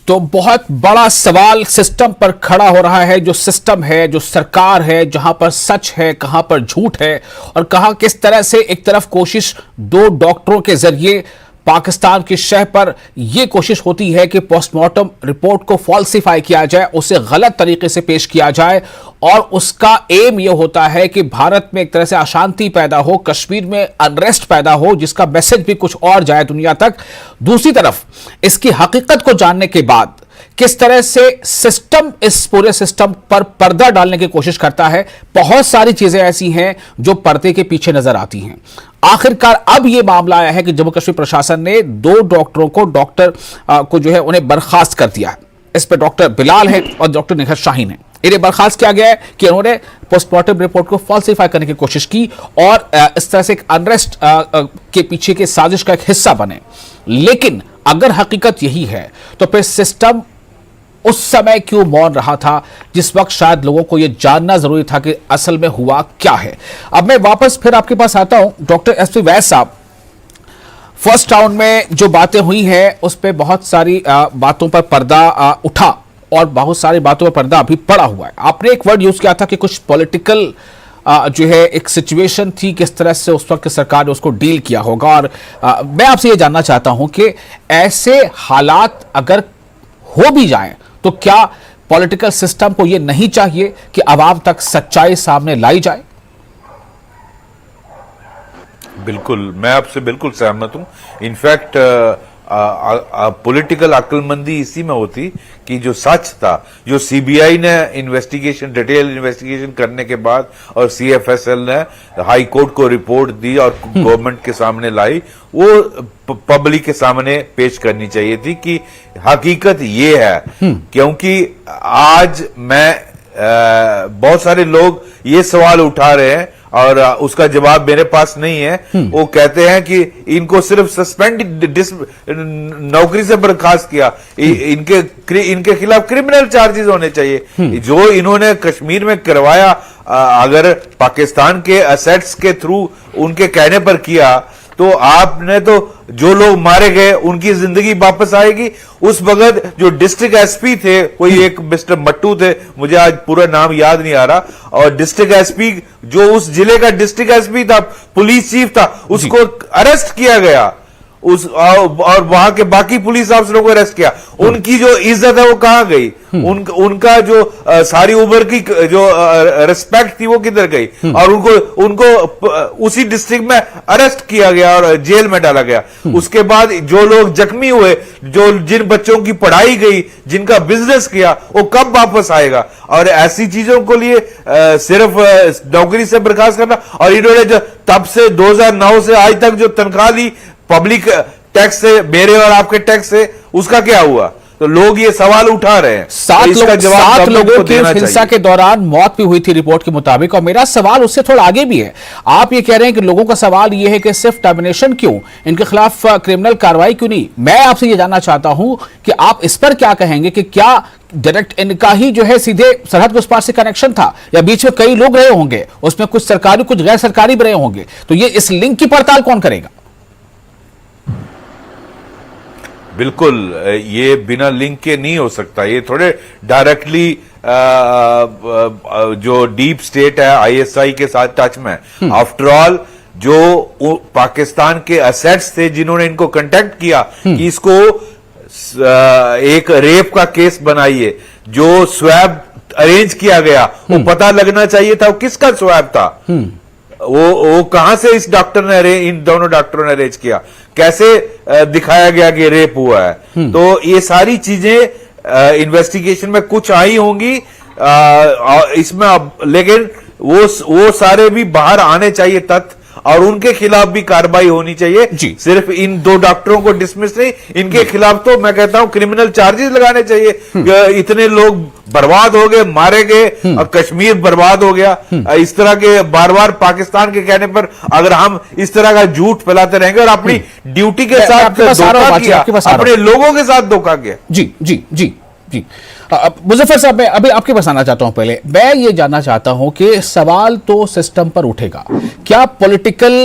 तो बहुत बड़ा सवाल सिस्टम पर खड़ा हो रहा है। जो सिस्टम है, जो सरकार है, जहां पर सच है, कहां पर झूठ है, और कहां किस तरह से एक तरफ कोशिश दो डॉक्टरों के जरिए पाकिस्तान की शह पर यह कोशिश होती है कि पोस्टमार्टम रिपोर्ट को फॉल्सिफाई किया जाए, उसे गलत तरीके से पेश किया जाए, और उसका एम यह होता है कि भारत में एक तरह से अशांति पैदा हो, कश्मीर में अनरेस्ट पैदा हो, जिसका मैसेज भी कुछ और जाए दुनिया तक। दूसरी तरफ इसकी हकीकत को जानने के बाद किस तरह से सिस्टम इस पूरे सिस्टम पर पर्दा डालने की कोशिश करता है। बहुत सारी चीजें ऐसी हैं जो पर्दे के पीछे नजर आती हैं। आखिरकार अब यह मामला आया है कि जम्मू कश्मीर प्रशासन ने 2 डॉक्टरों को को जो है उन्हें बर्खास्त कर दिया है। इस पर डॉक्टर बिलाल है और डॉक्टर निखत शाहीन है। इन्हें बर्खास्त किया गया है कि उन्होंने पोस्टमार्टम रिपोर्ट को फॉल्सिफाई करने की कोशिश की और इस तरह से एक अनरेस्ट के पीछे के साजिश का एक हिस्सा बने। लेकिन अगर हकीकत यही है तो फिर सिस्टम उस समय क्यों मौन रहा था, जिस वक्त शायद लोगों को यह जानना जरूरी था कि असल में हुआ क्या है। अब मैं वापस फिर आपके पास आता हूं डॉक्टर एसपी वैद साहब। फर्स्ट राउंड में जो बातें हुई हैं उस पर बहुत सारी बातों पर पर्दा उठा और बहुत सारी बातों पर पर्दा अभी पड़ा हुआ है। आपने एक वर्ड यूज किया था कि कुछ पॉलिटिकल जो है एक सिचुएशन थी, किस तरह से उस वक्त की सरकार ने उसको डील किया होगा। और मैं आपसे यह जानना चाहता हूं कि ऐसे हालात अगर हो भी जाए तो क्या पॉलिटिकल सिस्टम को यह नहीं चाहिए कि अवाम तक सच्चाई सामने लाई जाए? बिल्कुल, मैं आपसे बिल्कुल सहमत हूं। इनफैक्ट पॉलिटिकल अक्लमंदी इसी में होती कि जो सच था, जो सीबीआई ने इन्वेस्टिगेशन, डिटेल इन्वेस्टिगेशन करने के बाद और सीएफएसएल ने हाई कोर्ट को रिपोर्ट दी और गवर्नमेंट के सामने लाई, वो पब्लिक के सामने पेश करनी चाहिए थी कि हकीकत ये है। क्योंकि आज बहुत सारे लोग ये सवाल उठा रहे हैं और उसका जवाब मेरे पास नहीं है। वो कहते हैं कि इनको सिर्फ सस्पेंड, नौकरी से बर्खास्त किया, इनके खिलाफ क्रिमिनल चार्जेस होने चाहिए। जो इन्होंने कश्मीर में करवाया, अगर पाकिस्तान के असेट्स के थ्रू उनके कहने पर किया, तो आपने तो जो लोग मारे गए उनकी जिंदगी वापस आएगी। उस वक्त जो डिस्ट्रिक्ट एसपी थे, कोई एक मिस्टर मट्टू थे, मुझे आज पूरा नाम याद नहीं आ रहा, और डिस्ट्रिक्ट एसपी जो उस जिले का डिस्ट्रिक्ट एसपी था, पुलिस चीफ था, उसको अरेस्ट किया गया। और वहां के बाकी पुलिस अफसरों को अरेस्ट किया। उनकी जो इज्जत है वो कहां गई? उनका जो सारी उम्र की जो रिस्पेक्ट थी वो किधर गई? और उनको उसी डिस्ट्रिक्ट में अरेस्ट किया गया और जेल में डाला गया। उसके बाद जो लोग जख्मी हुए, जिन बच्चों की पढ़ाई गई, जिनका बिजनेस किया, वो कब वापस आएगा? और ऐसी चीजों को लिए सिर्फ नौकरी से बर्खास्त करना। और इन्होंने जो तब से 2009 से आज तक जो तनख्वाह ली पब्लिक टैक्स से, मेरे और आपके टैक्स से, उसका क्या हुआ? तो लोग ये सवाल उठा रहे हैं। 7 लोगों की हिंसा के दौरान मौत भी हुई थी रिपोर्ट के मुताबिक। और मेरा सवाल उससे थोड़ा आगे भी है। आप ये कह रहे हैं कि लोगों का सवाल ये है कि सिर्फ टर्मिनेशन क्यों, इनके खिलाफ क्रिमिनल कार्रवाई क्यों नहीं? मैं आपसे ये जानना चाहता हूं कि आप इस पर क्या कहेंगे कि क्या डायरेक्ट इनका ही जो है सीधे सरहद के उस पार से कनेक्शन था, या बीच में कई लोग रहे होंगे, उसमें कुछ सरकारी कुछ गैर सरकारी भी रहे होंगे? तो ये इस लिंक की पड़ताल कौन करेगा? बिल्कुल, ये बिना लिंक के नहीं हो सकता। ये थोड़े डायरेक्टली जो डीप स्टेट है आईएसआई के साथ टच में। आफ्टर ऑल जो पाकिस्तान के असेट्स थे जिन्होंने इनको कांटेक्ट किया कि इसको एक रेप का केस बनाइए, जो स्वैब अरेंज किया गया, वो पता लगना चाहिए था वो किसका स्वैब था। वो कहां से इस डॉक्टर ने, इन दोनों डॉक्टरों ने अरेंज किया, कैसे दिखाया गया कि रेप हुआ है? तो ये सारी चीजें इन्वेस्टिगेशन में कुछ आई होंगी इसमें अब, लेकिन वो सारे भी बाहर आने चाहिए तथ्य, और उनके खिलाफ भी कार्रवाई होनी चाहिए। सिर्फ इन 2 डॉक्टरों को डिसमिस नहीं, इनके खिलाफ तो मैं कहता हूं क्रिमिनल चार्जेस लगाने चाहिए। इतने लोग बर्बाद हो गए, मारे गए, और कश्मीर बर्बाद हो गया। इस तरह के बार बार पाकिस्तान के कहने पर अगर हम इस तरह का झूठ फैलाते रहेंगे और अपनी ड्यूटी के साथ धोखा किया, अपने लोगों के साथ धोखा किया। जी जी जी जी मुजफ्फर साहब, मैं अभी आपके पास आना चाहता हूं। पहले मैं ये जानना चाहता हूं कि सवाल तो सिस्टम पर उठेगा, क्या पॉलिटिकल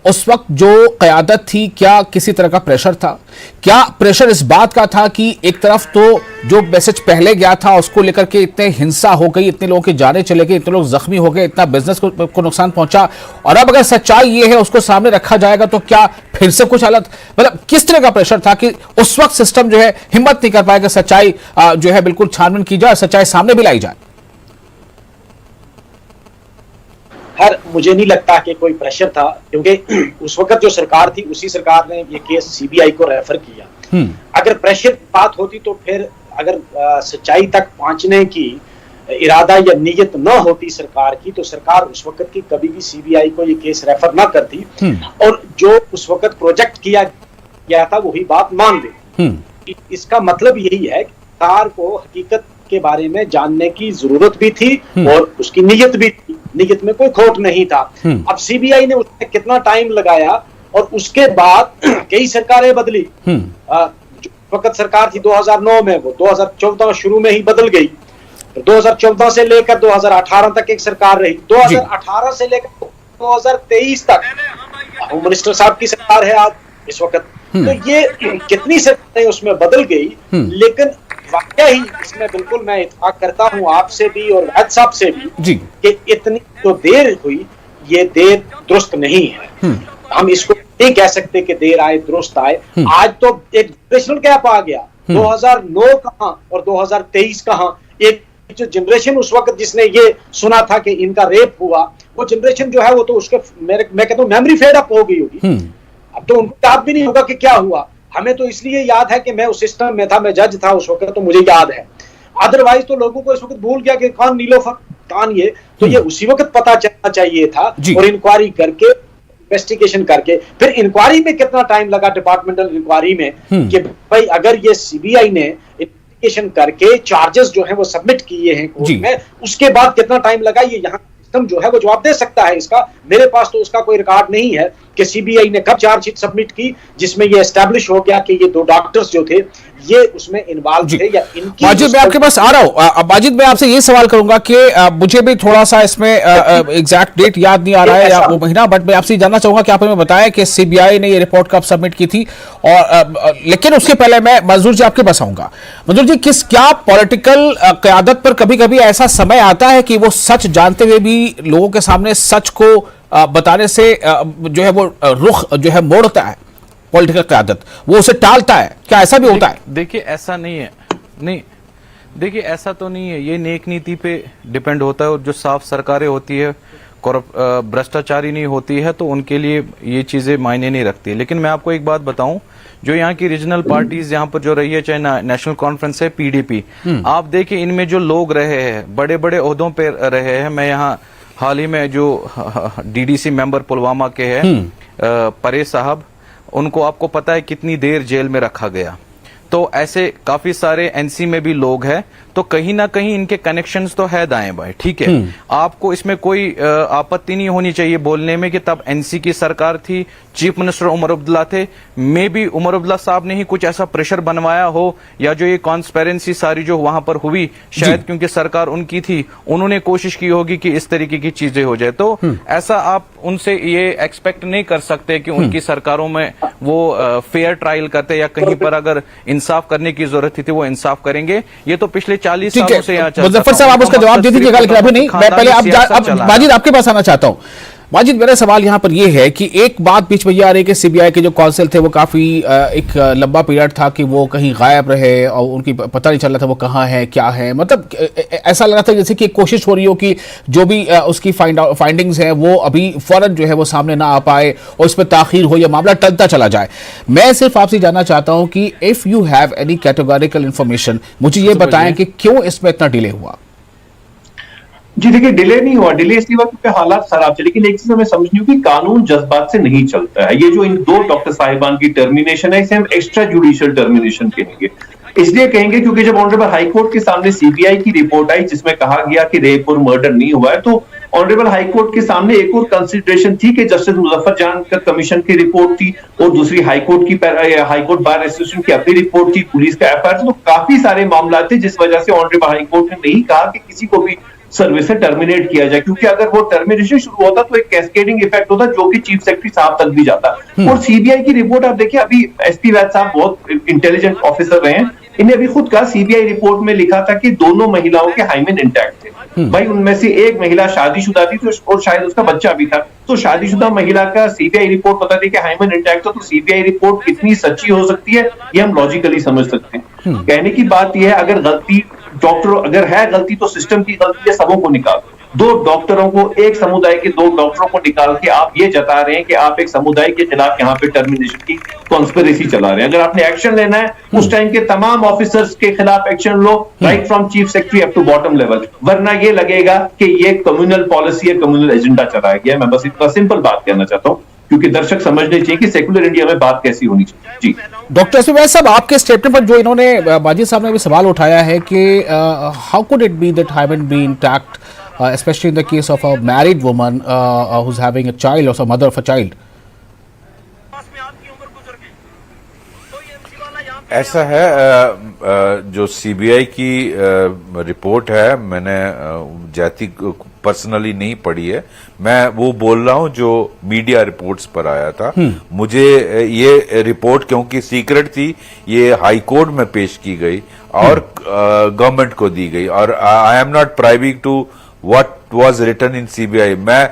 उस वक्त जो क़यादत थी, क्या किसी तरह का प्रेशर था? क्या प्रेशर इस बात का था कि एक तरफ तो जो मैसेज पहले गया था उसको लेकर के इतने हिंसा हो गई, इतने लोगों की जानें चले गई, इतने लोग जख्मी हो गए, इतना बिजनेस को नुकसान पहुंचा, और अब अगर सच्चाई ये है उसको सामने रखा जाएगा तो क्या फिर से कुछ हालत, मतलब किस तरह का प्रेशर था कि उस वक्त सिस्टम जो है हिम्मत नहीं कर पाएगा सच्चाई जो है बिल्कुल छानबीन की जाए, सच्चाई सामने भी लाई जाए? मुझे नहीं लगता कि कोई प्रेशर था, क्योंकि उस वक्त जो सरकार थी उसी सरकार ने ये केस सीबीआई को रेफर किया। अगर प्रेशर की बात होती तो फिर अगर सच्चाई तक पहुंचने की इरादा या नीयत न होती सरकार की, तो सरकार उस वक्त की कभी भी सीबीआई को ये केस रेफर ना करती और जो उस वक्त प्रोजेक्ट किया गया था वही बात मान दे। इसका मतलब यही है कि सरकार को हकीकत के बारे में जानने की जरूरत भी थी और उसकी नीयत भी थी, नीयत में कोई खोट नहीं था। अब सीबीआई ने उसमें कितना टाइम लगाया और उसके बाद कई सरकारें बदली। जो वक्त सरकार थी 2009 में, वो 2014 शुरू में ही बदल गई। 2014 से लेकर 2018 तक एक सरकार रही, 2018 से लेकर 2023 तक होम मिनिस्टर साहब की सरकार है आज इस वक्त। तो ये कितनी सरकारें उसमें बदल गई, लेकिन वाकया ही इसमें बिल्कुल मैं इत्तेफाक करता हूं आपसे भी और वैद साहब से भी कि इतनी जो देर हुई ये देर दुरुस्त नहीं है। हम इसको नहीं कह सकते कि देर आए दुरुस्त आए। आज तो एक जनरेशनल गैप आ गया, 2009 कहां और 2023 कहां। एक जो जनरेशन उस वक्त जिसने ये सुना था कि इनका रेप हुआ, वो जनरेशन जो है वो तो उसके मैं कहता हूं मेमोरी फेड अप हो गई होगी। अब तो उनको याद भी नहीं होगा कि क्या हुआ। हमें तो इसलिए याद है कि मैं उस सिस्टम में था, मैं जज था उस वक्त, तो मुझे याद है। अदरवाइज तो लोगों को इस वक्त भूल गया कि कौन नीलोफर, कौन ये, तो ये उसी वक्त पता चलना चाहिए था। और इंक्वायरी करके, इन्वेस्टिगेशन करके, फिर इंक्वायरी में कितना टाइम लगा डिपार्टमेंटल इंक्वायरी में कि भाई अगर ये सीबीआई ने इन्वेस्टिगेशन करके चार्जेस जो है वो सबमिट किए हैं कोर्ट में, उसके बाद कितना टाइम लगा, ये यहाँ सिस्टम जो है वो जवाब दे सकता है इसका। मेरे पास तो उसका कोई रिकॉर्ड नहीं है कि सीबीआई ने कब चार्जशीट सबमिट की जिसमें ये एस्टैब्लिश हो गया कि ये दो डॉक्टर्स जो थे ये उसमें इन्वॉल्व थे या इनकी। माजिद, मैं आपके पास आ रहा हूं। माजिद, मैं आपसे ये सवाल करूंगा कि मुझे भी थोड़ा सा इसमें एग्जैक्ट डेट याद नहीं आ रहा है या वो महीना, बट मैं आपसे जानना चाहूंगा कि आपने हमें बताया कि सीबीआई ने ये रिपोर्ट कब सबमिट की थी, और लेकिन उसके पहले मैं मंजूर जी आपके पास आऊंगा। मंजूर जी, क्या पॉलिटिकल क़यादत पर कभी कभी ऐसा समय आता है कि वो सच जानते हुए भी लोगों के सामने सच को बताने से जो है वो रुख जो है मोड़ता है, पॉलिटिकल क़यादत वो उसे टालता है, क्या ऐसा भी होता है? देखिए ऐसा नहीं है, नहीं देखिए ऐसा तो नहीं है, ये नेक नीति पे डिपेंड होता है। और जो साफ सरकारें होती है, भ्रष्टाचारी नहीं होती है, तो उनके लिए ये चीजें मायने नहीं रखती। लेकिन मैं आपको एक बात बताऊं, जो यहाँ की रीजनल पार्टीज यहाँ पर जो रही है, चाहे नेशनल कॉन्फ्रेंस है, पीडीपी, आप देखिए इनमें जो लोग रहे हैं, बड़े बड़े ओहदों पे रहे हैं। मैं यहाँ हाल ही में जो डीडीसी मेंबर पुलवामा के हैं परेश साहब, उनको आपको पता है कितनी देर जेल में रखा गया। तो ऐसे काफी सारे एनसी में भी लोग हैं, तो कहीं ना कहीं इनके कनेक्शंस तो है दाएं बाएं, ठीक है। आपको इसमें कोई आपत्ति नहीं होनी चाहिए बोलने में कि तब एनसी की सरकार थी, चीफ मिनिस्टर उमर अब्दुल्ला थे, मे बी उमर अब्दुल्ला साहब ने ही कुछ ऐसा प्रेशर बनवाया हो, या जो ये कॉन्स्पेरेंसी सारी जो वहां पर हुई, शायद क्योंकि सरकार उनकी थी, उन्होंने कोशिश की होगी कि इस तरीके की चीजें हो जाए। तो ऐसा आप उनसे ये एक्सपेक्ट नहीं कर सकते कि उनकी सरकारों में वो फेयर ट्रायल करते, या कहीं पर अगर इंसाफ करने की जरूरत थी वो इंसाफ करेंगे। ये तो पिछले 40 सालों से यहाँ चलता है। मुजफ्फर साहब, आप उसका जवाब दे दीजिएगा, लेकिन अभी नहीं, मैं पहले अब माजिद आपके पास आना चाहता हूं। माजिद, मेरा सवाल यहां पर यह है कि एक बात बीच में ये आ रही है कि सीबीआई के जो काउंसिल थे वो काफी एक लंबा पीरियड था कि वो कहीं गायब रहे और उनकी पता नहीं चल रहा था वो कहाँ है, क्या है, मतलब ऐसा लग रहा था जैसे कि कोशिश हो रही हो कि जो भी उसकी फाइंडिंग्स हैं वो अभी फौरन जो है वो सामने ना आ पाए और इस पर ताखीर हो या मामला टलता चला जाए। मैं सिर्फ आपसे जानना चाहता हूं कि if you have any categorical information, मुझे ये बताएं कि क्यों इसमें इतना डिले हुआ। जी देखिए, डिले नहीं हुआ, डिले इसलिए हुआ क्योंकि हालात खराब थे। लेकिन एक चीज हमें समझनी होगी, कानून जज्बात से नहीं चलता है। ये जो इन दो डॉक्टर साहिबान की टर्मिनेशन है, इसे हम एक्स्ट्रा जुडिशियल टर्मिनेशन कहेंगे। इसलिए कहेंगे क्योंकि जब ऑनरेबल हाईकोर्ट के सामने सीबीआई की रिपोर्ट आई जिसमें कहा गया कि रेप और मर्डर नहीं हुआ है, तो ऑनरेबल हाईकोर्ट के सामने एक और कंसिडरेशन थी कि जस्टिस मुजफ्फर जान का कमीशन की रिपोर्ट थी और दूसरी हाईकोर्ट बार एसोसिएशन की अपनी रिपोर्ट थी, पुलिस का एफआईआर। तो काफी सारे मामला थे जिस वजह से ऑनरेबल हाईकोर्ट ने नहीं कहा कि किसी को भी सर्विस से टर्मिनेट किया जाए, क्योंकि अगर वो टर्मिनेशन शुरू होता तो एक कैस्केडिंग इफेक्ट होता जो कि चीफ सेक्रेटरी साहब तक भी जाता। और सीबीआई की रिपोर्ट आप देखिए, अभी एसपी वैद साहब बहुत इंटेलिजेंट ऑफिसर रहे हैं, इन्हें अभी खुद का सीबीआई रिपोर्ट में लिखा था कि दोनों महिलाओं के हाइमेन इंटैक्ट थे। भाई उनमें से एक महिला शादीशुदा थी और शायद उसका बच्चा भी था, तो शादीशुदा महिला का सीबीआई रिपोर्ट बताती कि हाइमेन इंटैक्ट था, तो सीबीआई रिपोर्ट कितनी सच्ची हो सकती है ये हम लॉजिकली समझ सकते हैं। कहने की बात यह है, अगर गलती डॉक्टर अगर है गलती तो सिस्टम की गलती है, सबों को निकाल दो डॉक्टरों को, एक समुदाय के दो डॉक्टरों को निकाल के आप ये जता रहे हैं कि आप एक समुदाय के खिलाफ यहाँ पे टर्मिनेशन की कॉन्स्पिरेसी चला रहे हैं। अगर आपने एक्शन लेना है उस टाइम के तमाम ऑफिसर्स के खिलाफ एक्शन लो, right from chief secretary up to bottom level, वरना ये लगेगा कि ये कम्युनल पॉलिसी है, कम्युनल एजेंडा चलाया गया है। मैं बस इतना सिंपल बात कहना चाहता हूँ, क्योंकि दर्शक समझने चाहिए कि सेकुलर इंडिया में बात कैसी होनी चाहिए। जी डॉक्टर एसपी वैद साहब, आपके स्टेटमेंट पर जो इन्होंने बाजी साहब ने भी सवाल उठाया है कि how could it be that hymen be intact especially in the case of a married woman who's having a child or some mother of a child. ऐसा है, जो सीबीआई की रिपोर्ट है, मैंने जाति पर्सनली नहीं पढ़ी है, मैं वो बोल रहा हूं जो मीडिया रिपोर्ट्स पर आया था। मुझे ये रिपोर्ट क्योंकि सीक्रेट थी, ये हाई कोर्ट में पेश की गई और गवर्नमेंट को दी गई, और I am not privying to what was written in CBI. मैं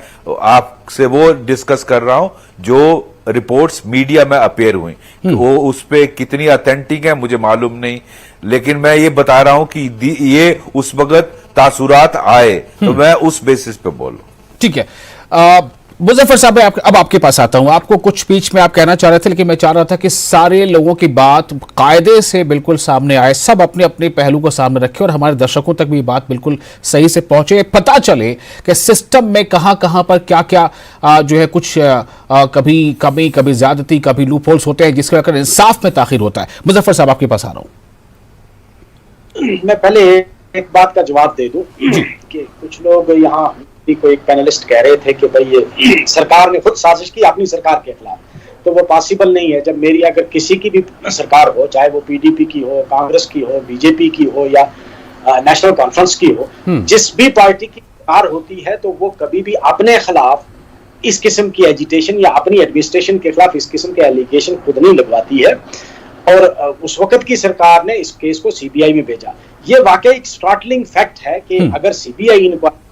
आपसे वो डिस्कस कर रहा हूं जो रिपोर्ट्स मीडिया में अपेयर हुई, वो उस पे कितनी ऑथेंटिक है मुझे मालूम नहीं, लेकिन मैं ये बता रहा हूं कि ये उस वक्त तासुरात आए तो मैं उस बेसिस पे बोल रहा हूं। ठीक है, मुजफ्फर साहब अब आपके पास आता हूं। आपको कुछ स्पीच में आप कहना चाह रहे थे, लेकिन मैं चाह रहा था कि सारे लोगों की बात कायदे से बिल्कुल सामने आए, सब अपने अपने पहलू को सामने रखें और हमारे दर्शकों तक भी बात बिल्कुल सही से पहुंचे, पता चले कि सिस्टम में कहां कहां पर क्या क्या जो है कुछ कभी कमी, कभी ज्यादती, कभी लूप होल्स होते हैं जिसके वजह से इंसाफ में ताखिर होता है। मुजफ्फर साहब आपके पास आ रहा हूं। मैं पहले एक बात का जवाब दे दूं कि कुछ लोग यहाँ कोई एक पैनलिस्ट कह रहे थे कि भाई ये सरकार ने खुद साजिश की अपनी सरकार के खिलाफ, तो वो पॉसिबल नहीं है। जब मेरी अगर किसी की भी सरकार हो, चाहे वो पीडीपी की हो, कांग्रेस की हो, बीजेपी की हो या नेशनल कॉन्फ्रेंस की हो, जिस भी पार्टी की सरकार होती है तो वो कभी भी अपने खिलाफ इस किस्म की एजिटेशन या अपनी एडमिनिस्ट्रेशन के खिलाफ इस किस्म के एलिगेशन खुद नहीं लगवाती है। और उस वक्त की सरकार ने इस केस को सीबीआई में भेजा। ये वाकई एक स्टार्टलिंग फैक्ट है कि अगर सीबीआई इंक्वायरी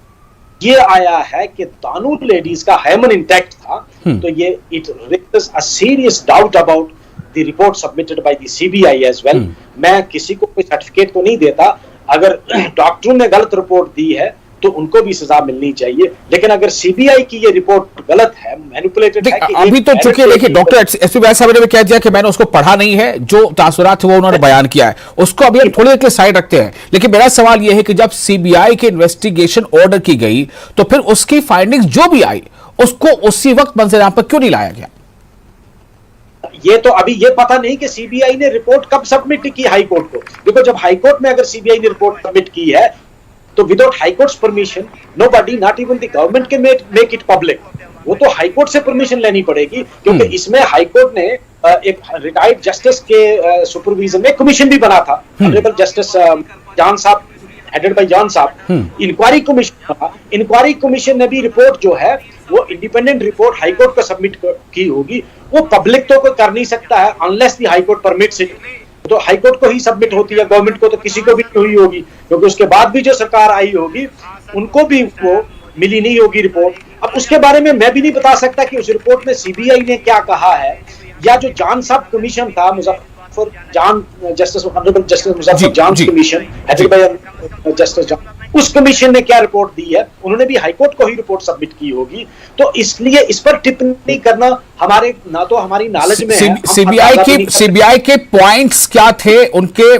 ये आया है कि तानू लेडीज का हाइमेन इंटैक्ट था, तो ये it raises a serious doubt about the report submitted by the CBI as well. मैं किसी को कोई सर्टिफिकेट तो नहीं देता, अगर डॉक्टरों ने गलत रिपोर्ट दी है तो उनको भी सजा मिलनी चाहिए, लेकिन अगर सीबीआई की ये रिपोर्ट गलत है, मैनिपुलेटेड है कि अभी तो चूंकि देखिए डॉक्टर एसपी वैद साहब ने भी कह दिया कि मैंने उसको पढ़ा नहीं है, जो तासुरात थे वो उन्होंने बयान किया है, उसको अभी हम थोड़ी देर के साइड रखते हैं। लेकिन मेरा सवाल यह है कि जब सीबीआई की इन्वेस्टिगेशन ऑर्डर की गई तो फिर उसकी फाइंडिंग्स जो भी आई उसको उसी वक्त मंजर पर क्यों नहीं लाया गया? ये तो अभी ये पता नहीं कि सीबीआई ने रिपोर्ट कब सबमिट की हाई कोर्ट को। देखो, जब हाई कोर्ट में अगर सीबीआई ने रिपोर्ट सबमिट की है तो without high courts permission nobody, not even the government can make it public. वो तो हाई कोर्ट से परमिशन लेनी पड़ेगी, क्योंकि इसमें हाई कोर्ट ने एक रिटायर्ड जस्टिस के सुपरविजन में कमीशन भी बना था, ऑनरेबल जस्टिस जान साहब, हेडेड बाय जान साहब, इंक्वायरी कमीशन था। इंक्वायरी कमीशन ने भी रिपोर्ट जो है वो इंडिपेंडेंट रिपोर्ट हाई कोर्ट को सबमिट की होगी, वो पब्लिक तो कोई कर नहीं सकता है unless the high court permits it. तो हाई कोर्ट को ही सबमिट होती है, गवर्नमेंट को तो किसी को भी नहीं हुई होगी, क्योंकि उसके बाद भी जो सरकार आई होगी उनको भी वो मिली नहीं होगी रिपोर्ट। अब उसके बारे में मैं भी नहीं बता सकता कि उस रिपोर्ट में सीबीआई ने क्या कहा है, या जो जान साहब कमीशन था, मुजफ्फर जान जस्टिस ऑनरेबल जस्टिस मुजफ्फर जान कमीशन हेडेड बाय जस्टिस जान, उस कमीशन ने क्या रिपोर्ट दी है, उन्होंने भी हाईकोर्ट को ही रिपोर्ट सबमिट की होगी। तो इसलिए इस पर टिप्पणी करना हमारे ना तो हमारी नॉलेज में है। सीबीआई के पॉइंट्स क्या थे, उनके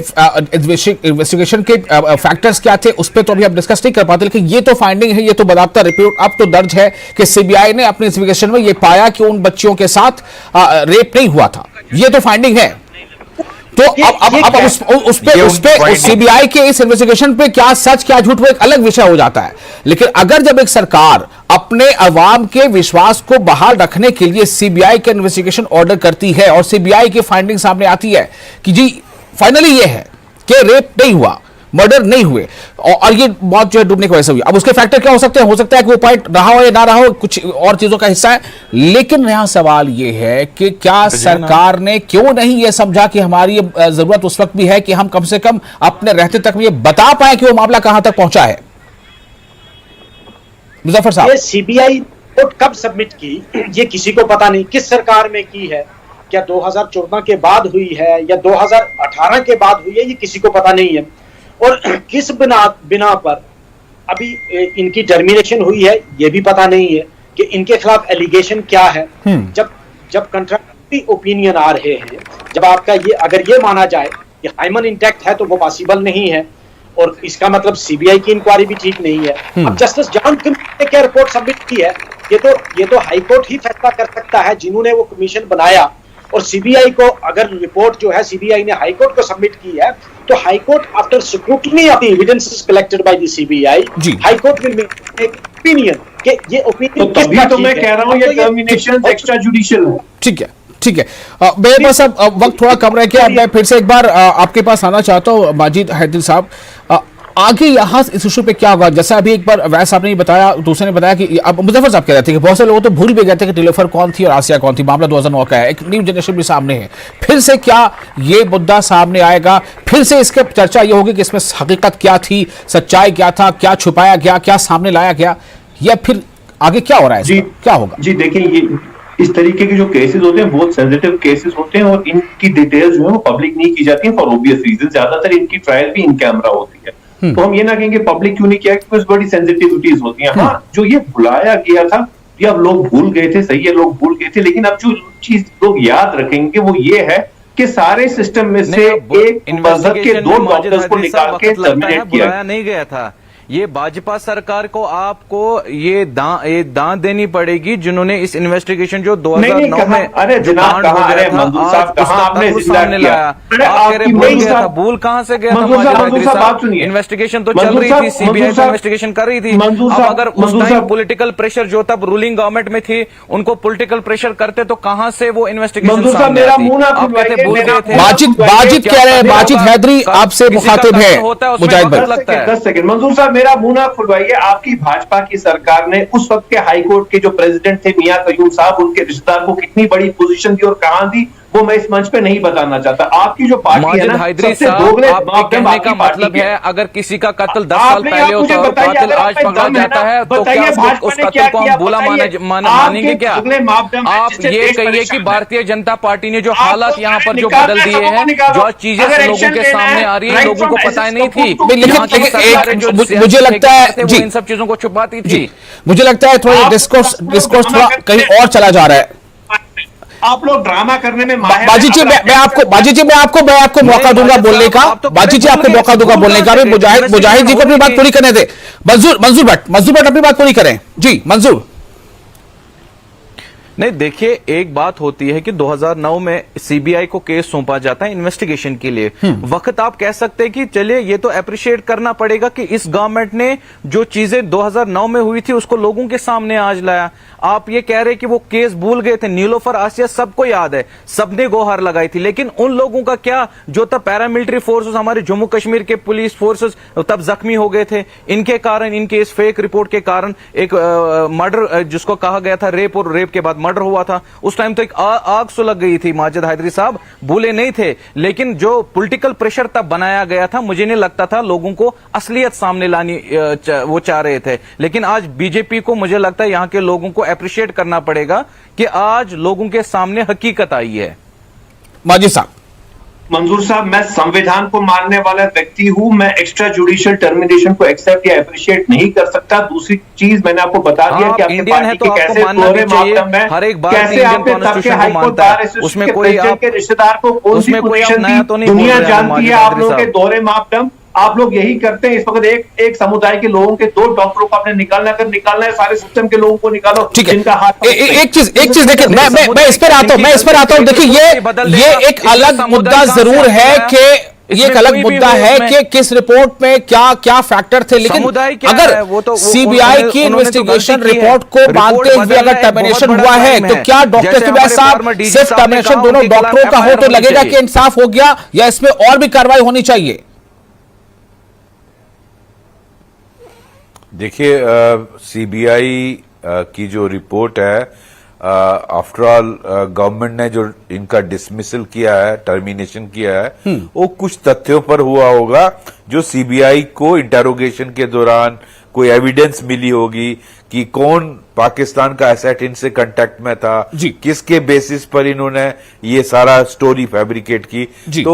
इन्वेस्टिगेशन के फैक्टर्स क्या थे, उस पर तो अभी हम डिस्कस नहीं कर पाते, लेकिन ये तो फाइंडिंग है, ये तो बदाख्ता रिपोर्ट अब तो दर्ज है कि सीबीआई ने अपने इन्वेस्टिगेशन में ये पाया कि उन बच्चियों के साथ रेप नहीं हुआ था, ये तो फाइंडिंग है। तो अब उस पे सीबीआई के इस इन्वेस्टिगेशन पे क्या सच क्या झूठ वो एक अलग विषय हो जाता है। लेकिन अगर जब एक सरकार अपने अवाम के विश्वास को बहाल रखने के लिए सीबीआई का इन्वेस्टिगेशन ऑर्डर करती है और सीबीआई की फाइंडिंग सामने आती है कि जी फाइनली ये है कि रेप नहीं हुआ, मर्डर नहीं हुए और ये मौत जो है डूबने की वजह से हुई। अब उसके फैक्टर क्या हो सकते हैं? हो सकता है कि वो पॉइंट रहा हो या ना रहा हो, कुछ और चीजों का हिस्सा है। लेकिन यहां सवाल ये है कि क्या सरकार ने क्यों नहीं ये समझा कि हमारी जरूरत उस वक्त भी है कि हम कम से कम अपने रहते तक ये बता पाए कि वो मामला कहां तक पहुंचा है? मुजफ्फर साहब, ये सीबीआई रिपोर्ट कब सबमिट की ये किसी को पता नहीं। किस सरकार में की है, क्या 2014 के बाद हुई है या 2018 के बाद हुई है, ये किसी को पता नहीं है। और किस बिना पर अभी इनकी टर्मिनेशन हुई है ये भी पता नहीं है कि इनके खिलाफ एलिगेशन क्या है। जब कंट्राडिक्टरी ओपिनियन आ रहे हैं, जब आपका ये अगर ये माना जाए कि हाइमन इंटैक्ट है तो वो पॉसिबल नहीं है, और इसका मतलब सीबीआई की इंक्वायरी भी ठीक नहीं है। अब जस्टिस जॉन कमीशन ने क्या रिपोर्ट सबमिट की है, ये तो हाई कोर्ट ही फैसला कर सकता है जिन्होंने वो कमीशन बनाया। और सीबीआई को अगर रिपोर्ट जो है सीबीआई ने हाई कोर्ट को सबमिट की है तो high court after scrutiny of the evidences collected by the CBI, high court will make एक ओपिनियन कि ये ओपिनियन तो तभी तो मैं कह रहा हूं ये टर्मिनेशन एक्स्ट्रा जुडिशियल है। ठीक है, ठीक है। मेरे पास अब वक्त थोड़ा कम रह गया, मैं फिर से एक बार आपके पास आना चाहता हूं माजिद हैदरी साहब। आगे यहां इस इशू पे क्या होगा? जैसा अभी एक बार वैस साहब ने बताया, दूसरे ने बताया कि अब मुजफ्फर साहब कह रहे थे कि बहुत से लोग तो भूल भी गए थे कि टिलोफर कौन थी और आसिया कौन थी। मामला 2009 का है, एक न्यू जनरेशन भी सामने है। फिर से क्या ये मुद्दा सामने आएगा? फिर से इसके चर्चा ये होगी कि इसमें हकीकत क्या थी, सच्चाई क्या था, क्या छुपाया गया, क्या सामने लाया गया, या फिर आगे क्या हो रहा है? जी क्या होगा? जी देखिए, ये इस तरीके के जो केसेस होते हैं बहुत सेंसिटिव केसेस होते हैं और इनकी डिटेल्स जो है वो पब्लिक नहीं की जाती है फॉर ऑब्वियस रीजन। ज्यादातर इनकी ट्रायल भी इन कैमरा होती है, तो हम ये ना कहेंगे पब्लिक क्यों नहीं किया, क्योंकि बड़ी सेंसिटिविटीज होती हैं। हाँ, जो ये भुलाया गया था ये अब लोग भूल गए थे, सही है लोग भूल गए थे, लेकिन अब जो चीज लोग याद रखेंगे वो ये है कि सारे सिस्टम में से एक मजहब के 2 डॉक्टर्स को निकाल के टर्मिनेट किया नहीं गया था। ये भाजपा सरकार को आपको ये दांत देनी पड़ेगी जिन्होंने इस इन्वेस्टिगेशन जो 2009 में अरे जनाब कहां, अरे मंजूर साहब कहां आपने जिंदा किया? भूल कहां से गया था? इन्वेस्टिगेशन तो चल रही थी, सीबीआई इन्वेस्टिगेशन कर रही थी। अब अगर उस टाइम पॉलिटिकल प्रेशर जो तब रूलिंग गवर्नमेंट में थी उनको पॉलिटिकल प्रेशर करते तो कहां से वो इन्वेस्टिगेशन भूल गए थे? माजिद कह रहे हैं, माजिद हैदरी आपसे मुखातिब है। मुजाहिद भाई लगता है 10 सेकंड मंजूर साहब मेरा मुंह ना खुलवाइए। आपकी भाजपा की सरकार ने उस वक्त के हाई कोर्ट के जो प्रेसिडेंट थे मियां कयूम साहब, उनके रिश्तेदार को कितनी बड़ी पोजीशन दी और कहां दी वो मैं इस मंच पे नहीं बताना चाहता। आपकी जो पार्टी है ना, सबसे दोगले कहने का मतलब है अगर किसी का कत्ल 10 साल पहले होता है और कातिल आज पकड़ा जाता है तो क्या उस कत्ल को हम बुरा मानेंगे क्या? आप ये कहिए कि भारतीय जनता पार्टी ने जो हालात यहाँ पर जो बदल दिए हैं, जो चीजें लोगों के सामने आ रही है, लोगों को पता नहीं थी, मुझे लगता है जी इन सब चीजों को छुपाती थी। मुझे लगता है थोड़ा डिस्कोर्स थोड़ा कहीं और चला जा रहा है। आप लोग ड्रामा करने में बाजी जी मैं आपको मौका दूंगा बोलने का। बाजी जी आपको मौका दूंगा बोलने का। मुजाहिद जी को अपनी बात पूरी करने दे। मंजूर भट्ट अपनी बात पूरी करें। जी मंजूर। नहीं, देखिए एक बात होती है कि 2009 में सीबीआई को केस सौंपा जाता है इन्वेस्टिगेशन के लिए। वक्त आप कह सकते हैं कि चलिए ये तो अप्रिशिएट करना पड़ेगा कि इस गवर्नमेंट ने जो चीजें 2009 में हुई थी उसको लोगों के सामने आज लाया। आप ये कह रहे हैं कि वो केस भूल गए थे, नीलोफर आसिया सबको याद है, सबने गोहार लगाई थी, लेकिन उन लोगों का क्या जो तब पैरामिलिट्री फोर्सेस, हमारे जम्मू कश्मीर के पुलिस फोर्सेस तब जख्मी हो गए थे, इनके कारण, इनके इस फेक रिपोर्ट के कारण एक मर्डर जिसको कहा गया था रेप, और रेप के बाद मर्डर हुआ था। उस टाइम तो एक आग सुलग गई थी। माजिद हैदरी साहब भूले नहीं थे, लेकिन जो पॉलिटिकल प्रेशर तब बनाया गया था, मुझे नहीं लगता था लोगों को असलियत सामने लानी वो चाह रहे थे। लेकिन आज बीजेपी को मुझे लगता है यहां के लोगों को अप्रिशिएट करना पड़ेगा कि आज लोगों के सामने हकीकत आई है। माजिद साहब। मंजूर साहब, मैं संविधान को मानने वाला व्यक्ति हूं, मैं एक्स्ट्रा जुडिशियल टर्मिनेशन को एक्सेप्ट या अप्रिशिएट नहीं कर सकता। दूसरी चीज मैंने आपको बता दिया कि आपके पार्टी के कैसे दोहरे मापदंड हैं, कैसे आपने तब के हाईकोर्ट बार एसोसिएशन के प्रेसिडेंट के रिश्तेदार को कौन सी पोजीशन दी, दुनिया जानती है आप लोगों के दोहरे मापदंड। आप लोग यही करते हैं इस वक्त। एक समुदाय के लोगों के 2 डॉक्टरों को आपने निकालना है, सारे सिस्टम के लोगों को निकालो जिनका हाथ। एक चीज देखिए, मैं इस पर आता हूं। देखिए ये एक अलग मुद्दा जरूर है कि ये एक अलग मुद्दा है कि किस रिपोर्ट में क्या फैक्टर थे, लेकिन अगर सीबीआई की इन्वेस्टिगेशन रिपोर्ट को मानते हुए अगर टर्मिनेशन हुआ है तो क्या डॉक्टर सुबैर साहब सिर्फ टर्मिनेशन दोनों डॉक्टरों का हो तो लगेगा कि इंसाफ हो गया, या इसमें और भी कार्रवाई होनी चाहिए? देखिए, सीबीआई की जो रिपोर्ट है, आफ्टर ऑल गवर्नमेंट ने जो इनका डिसमिसल किया है, टर्मिनेशन किया है, वो कुछ तथ्यों पर हुआ होगा जो सीबीआई को इंटेरोगेशन के दौरान कोई एविडेंस मिली होगी कि कौन पाकिस्तान का एसेट इनसे कांटेक्ट में था, किसके बेसिस पर इन्होंने ये सारा स्टोरी फैब्रिकेट की। तो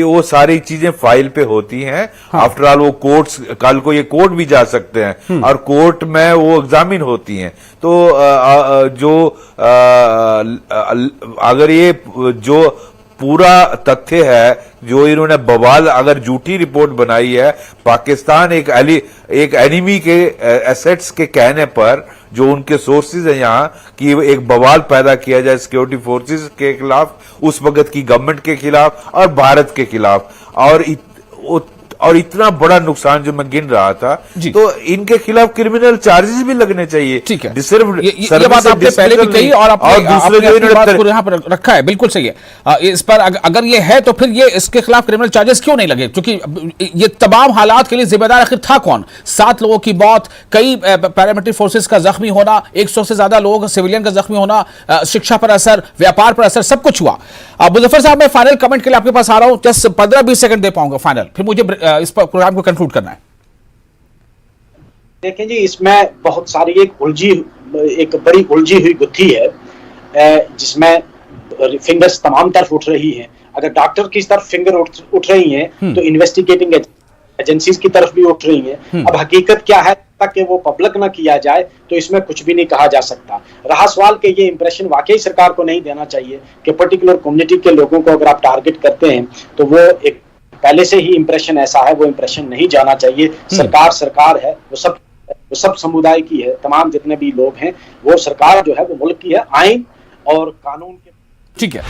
वो सारी चीजें फाइल पे होती हैं। आफ्टर ऑल वो कोर्ट्स, कल को ये कोर्ट भी जा सकते हैं और कोर्ट में वो एग्जामिन होती हैं। तो अगर ये जो पूरा तथ्य है जो इन्होंने बवाल, अगर झूठी रिपोर्ट बनाई है पाकिस्तान एक एनिमी के एसेट्स के कहने पर, जो उनके सोर्सेज हैं यहाँ, कि एक बवाल पैदा किया जाए सिक्योरिटी फोर्सेस के खिलाफ, उस वक्त की गवर्नमेंट के खिलाफ और भारत के खिलाफ, और इतना बड़ा नुकसान जो मैं गिन रहा था, तो इनके खिलाफ क्रिमिनल चार्जेस भी लगने चाहिए। ठीक है, ये बात आपने पहले भी कही और दूसरे जो इन्होंने यहाँ पर रखा है, बिल्कुल सही है। इस पर अगर ये है तो फिर ये इसके खिलाफ क्रिमिनल चार्जेस क्यों नहीं लगे? क्योंकि ये तमाम हालात के लिए जिम्मेदार आखिर था कौन? 7 लोगों की मौत, कई पैरामिलिट्री फोर्सेस का जख्मी होना, 100 से ज्यादा लोग सिविलियन का जख्मी होना, शिक्षा पर असर, व्यापार पर असर, सब कुछ हुआ। मुजफ्फर साहब, मैं फाइनल कमेंट के लिए आपके पास आ रहा हूं, जस्ट 15-20 सेकंड दे पाऊंगा फाइनल, फिर मुझे इस प्रोग्राम को कंक्लूड करना है। देखें जी, इसमें बहुत सारी एक बड़ी उलझी हुई गुत्थी है, जिसमें फिंगर्स तमाम तरफ उठ रही हैं। अगर डॉक्टर की तरफ फिंगर उठ रही हैं तो इन्वेस्टिगेटिंग एजेंसीज की तरफ भी उठ रही हैं। अब हकीकत क्या है ताकि वो पब्लिक ना किया जाए तो इसमें कुछ भी नहीं कहा जा सकता। रहा सवाल के ये इंप्रेशन वाकई सरकार को नहीं देना चाहिए कि पर्टिकुलर कम्युनिटी के लोगों को अगर आप टारगेट करते हैं तो वो एक पहले से ही इंप्रेशन ऐसा है, वो इंप्रेशन नहीं जाना चाहिए। सरकार है, वो सब समुदाय की है, तमाम जितने भी लोग हैं, वो सरकार जो है वो मुल्क की है, आइन और कानून के। ठीक है।